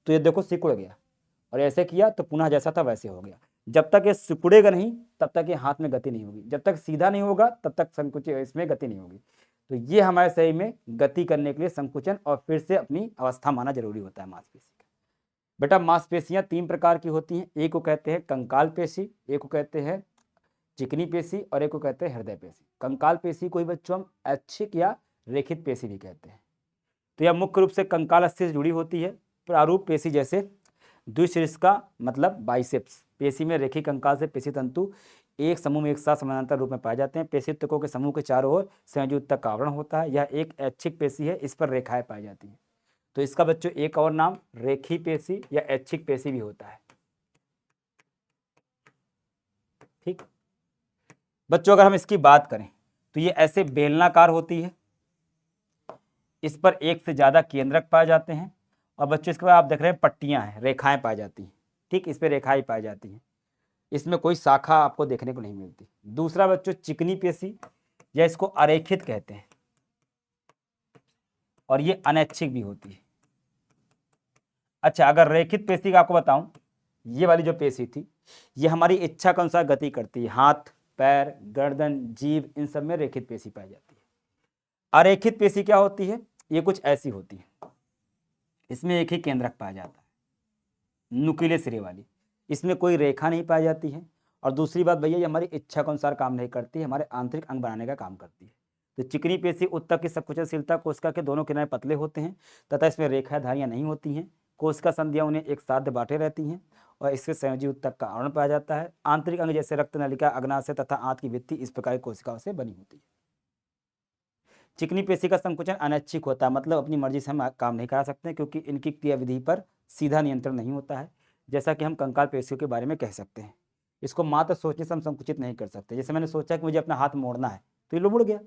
तो ये देखो सिकुड़ गया, और ऐसे किया तो पुनः जैसा था वैसे हो गया। जब तक ये सिकुड़ेगा नहीं तब तक ये हाथ में गति नहीं होगी, जब तक सीधा नहीं होगा तब तक संकुचित इसमें गति नहीं होगी। तो ये हमारे शरीर में गति करने के लिए संकुचन और फिर से अपनी अवस्था माना जरूरी होता है मांसपेशी का। बेटा मांसपेशियां 3 प्रकार की होती हैं। एक को कहते हैं कंकाल पेशी, एक को कहते हैं चिकनी पेशी और एक को कहते हैं हृदय पेशी। कंकाल पेशी को ही बच्चों हम ऐच्छिक या रेखित पेशी भी कहते हैं। तो यह मुख्य रूप से कंकाल अस्थि से जुड़ी होती है। प्रारूप पेशी जैसे द्विशीर्ष का मतलब बाइसेप्स पेशी में रेखी कंकाल से पेशी तंतु एक समूह में एक साथ समानांतर रूप में पाए जाते हैं। पेशी उत्तकों के समूह के चारों ओर संयोजी उत्तक का आवरण होता है। यह एक ऐच्छिक पेशी है, इस पर रेखाएं पाई जाती हैं। तो इसका बच्चों एक और नाम रेखी पेशी या ऐच्छिक पेशी भी होता है। ठीक बच्चों, अगर हम इसकी बात करें तो ये ऐसे बेलनाकार होती है, इस पर एक से ज्यादा केंद्रक पाए जाते हैं। और बच्चों इसके बाद आप देख रहे हैं पट्टियां हैं, रेखाएं पाई जाती हैं। ठीक, इस पर रेखाएं पाई जाती हैं, इसमें कोई शाखा आपको देखने को नहीं मिलती। दूसरा बच्चों चिकनी पेशी या इसको अरेखित कहते हैं, और ये अनैच्छिक भी होती है। अच्छा, अगर रेखित पेशी का आपको बताऊं, ये वाली जो पेशी थी ये हमारी इच्छा के अनुसार गति करती है। हाथ, पैर, गर्दन, जीभ इन सब में रेखित पेशी पाई जाती है। अरेखित पेशी क्या होती है? ये कुछ ऐसी होती है, इसमें एक ही केंद्रक पाया जाता है, नुकीले सिरे वाली। इसमें कोई रेखा नहीं पाई जाती है और दूसरी बात भैया, ये हमारी इच्छा के अनुसार काम नहीं करती, हमारे आंतरिक अंग बनाने का काम करती है। तो चिकनी पेशी उत्तक की संकुचनशीलता कोशिका के दोनों किनारे पतले होते हैं तथा इसमें रेखाधारियां नहीं होती हैं। कोशिका संधियां उन्हें एक साथ बांटे रहती हैं और इससे संयोजी उत्तक का आवरण पाया जाता है। आंतरिक अंग जैसे रक्त नलिका, अग्नाशय तथा आंत की भित्ति इस प्रकार की कोशिकाओं से बनी होती है। चिकनी पेशी का संकुचन अनैच्छिक होता है, मतलब अपनी मर्जी से हम काम नहीं करा सकते क्योंकि इनकी क्रियाविधि पर सीधा नियंत्रण नहीं होता है, जैसा कि हम कंकाल पेशियों के बारे में कह सकते हैं। इसको मात्र सोचने से हम संकुचित नहीं कर सकते। जैसे मैंने सोचा कि मुझे अपना हाथ मोड़ना है तो ये लो मुड़ गया,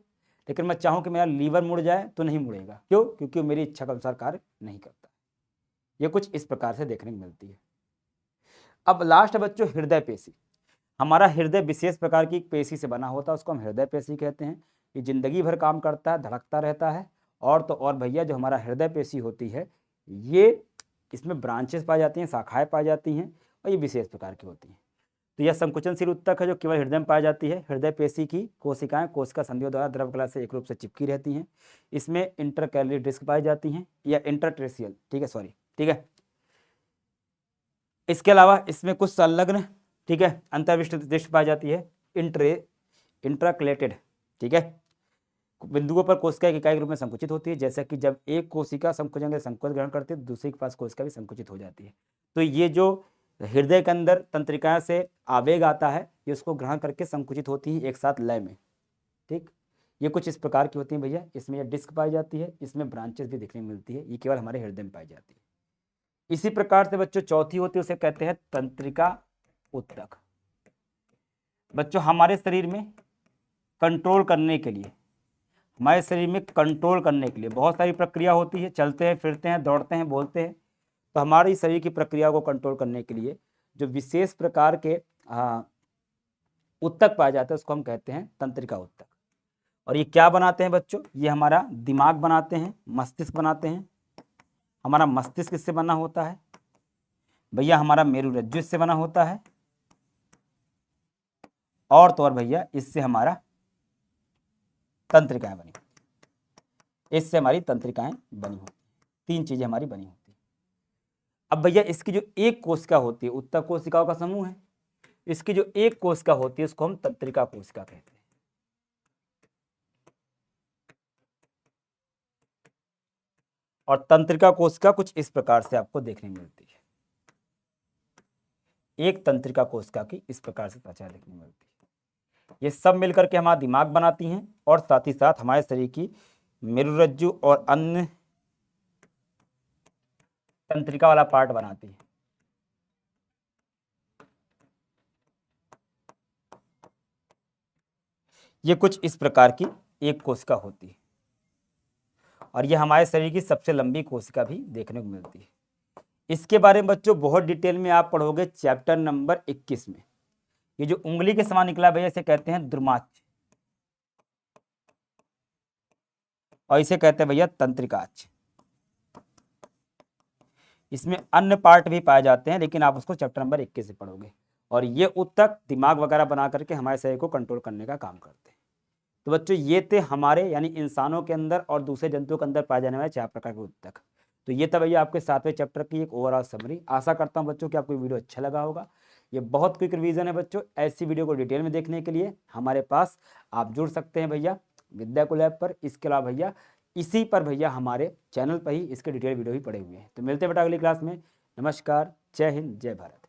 लेकिन मैं चाहूँ कि मेरा लीवर मुड़ जाए तो नहीं मुड़ेगा। क्यों? क्योंकि वो मेरी इच्छा के अनुसार कार्य नहीं करता। ये कुछ इस प्रकार से देखने को मिलती है। अब लास्ट बच्चों, हृदय पेशी। हमारा हृदय विशेष प्रकार की पेशी से बना होता है, उसको हम हृदय पेशी कहते हैं। ये जिंदगी भर काम करता है, धड़कता रहता है। और तो और भैया, जो हमारा हृदय पेशी होती है, ये इसमें ब्रांचेस पाई जाती हैं, शाखाएं पाई जाती हैं और ये विशेष प्रकार की होती हैं। तो यह संकुचनशील उत्तक है जो केवल हृदय में पाई जाती है। हृदय पेशी की कोशिकाएं कोशिका संधियों द्वारा द्रव कला से एक रूप से चिपकी रहती हैं। इसमें इंटरकैलरी डिस्क पाई जाती हैं या इंटरट्रेसियल, ठीक है। इसके अलावा इसमें कुछ संलग्न, ठीक है, अंतर्विष्ट डिस्क पाई जाती है, इंट्राक्लेटेड, ठीक है। बिंदुओं पर कोशिका एक इकाई के रूप में संकुचित होती है, जैसा कि जब एक कोशिका संकुचन के संकोच ग्रहण करती है तो दूसरे के पास कोशिका भी संकुचित हो जाती है। तो ये जो हृदय के अंदर तंत्रिका से आवेग आता है, ये उसको ग्रहण करके संकुचित होती है एक साथ लय में, ठीक। ये कुछ इस प्रकार की होती है भैया। इसमें ये डिस्क पाई जाती है, इसमें ब्रांचेस भी दिखने मिलती है। ये केवल हमारे हृदय में पाई जाती है। इसी प्रकार से बच्चों चौथी होती है, उसे कहते हैं तंत्रिका उत्तक। बच्चों हमारे शरीर में कंट्रोल करने के लिए, बहुत सारी प्रक्रिया होती है। चलते हैं, फिरते हैं, दौड़ते हैं, बोलते हैं। तो हमारे शरीर की प्रक्रिया को कंट्रोल करने के लिए जो विशेष प्रकार के उत्तक पाए जाते हैं, उसको हम कहते हैं तंत्रिका उत्तक। और ये क्या बनाते हैं बच्चों? ये हमारा दिमाग बनाते हैं, मस्तिष्क बनाते हैं। हमारा मस्तिष्क इससे बना होता है भैया, हमारा मेरुरज्जु इससे बना होता है, और तो और भैया इससे हमारा तंत्रिकाएं बनी, इससे हमारी तंत्रिकाएं बनी होती, तीन चीजें हमारी बनी होती है। अब भैया इसकी जो एक कोशिका होती है, उत्तक कोशिकाओं का समूह है, इसकी जो एक कोशिका होती है उसको हम तंत्रिका कोशिका कहते हैं। और तंत्रिका कोशिका कुछ इस प्रकार से आपको देखने मिलती है। एक तंत्रिका कोशिका की इस प्रकार से त्वचा देखने मिलती है। ये सब मिलकर के हमारा दिमाग बनाती हैं और साथ ही साथ हमारे शरीर की मेरुरज्जु और अन्य तंत्रिका वाला पार्ट बनाती है। ये कुछ इस प्रकार की एक कोशिका होती है और ये हमारे शरीर की सबसे लंबी कोशिका भी देखने को मिलती है। इसके बारे में बच्चों बहुत डिटेल में आप पढ़ोगे चैप्टर नंबर 21 में। ये जो उंगली के समान निकला भैया, इसे कहते हैं द्रुमाच और इसे कहते हैं भैया तंत्रिकाच। इसमें अन्य पार्ट भी पाए जाते हैं, लेकिन आप उसको चैप्टर नंबर 21 से पढ़ोगे। और ये उत्तक दिमाग वगैरह बना करके हमारे शरीर को कंट्रोल करने का काम करते हैं। तो बच्चों ये थे हमारे यानी इंसानों के अंदर और दूसरे जंतुओं के अंदर पाए जाने वाले 4 प्रकार के उत्तक। तो ये था भैया आपके 7वें चैप्टर की एक ओवरऑल समरी। आशा करता हूँ बच्चों कि आपको वीडियो अच्छा लगा होगा। ये बहुत क्विक रिवीजन है बच्चों। ऐसी वीडियो को डिटेल में देखने के लिए हमारे पास आप जुड़ सकते हैं भैया विद्याकुल ऐप पर। इसके अलावा भैया इसी पर भैया हमारे चैनल पर ही इसके डिटेल वीडियो भी पड़े हुए हैं। तो मिलते हैं बेटा अगली क्लास में। नमस्कार, जय हिंद, जय भारत।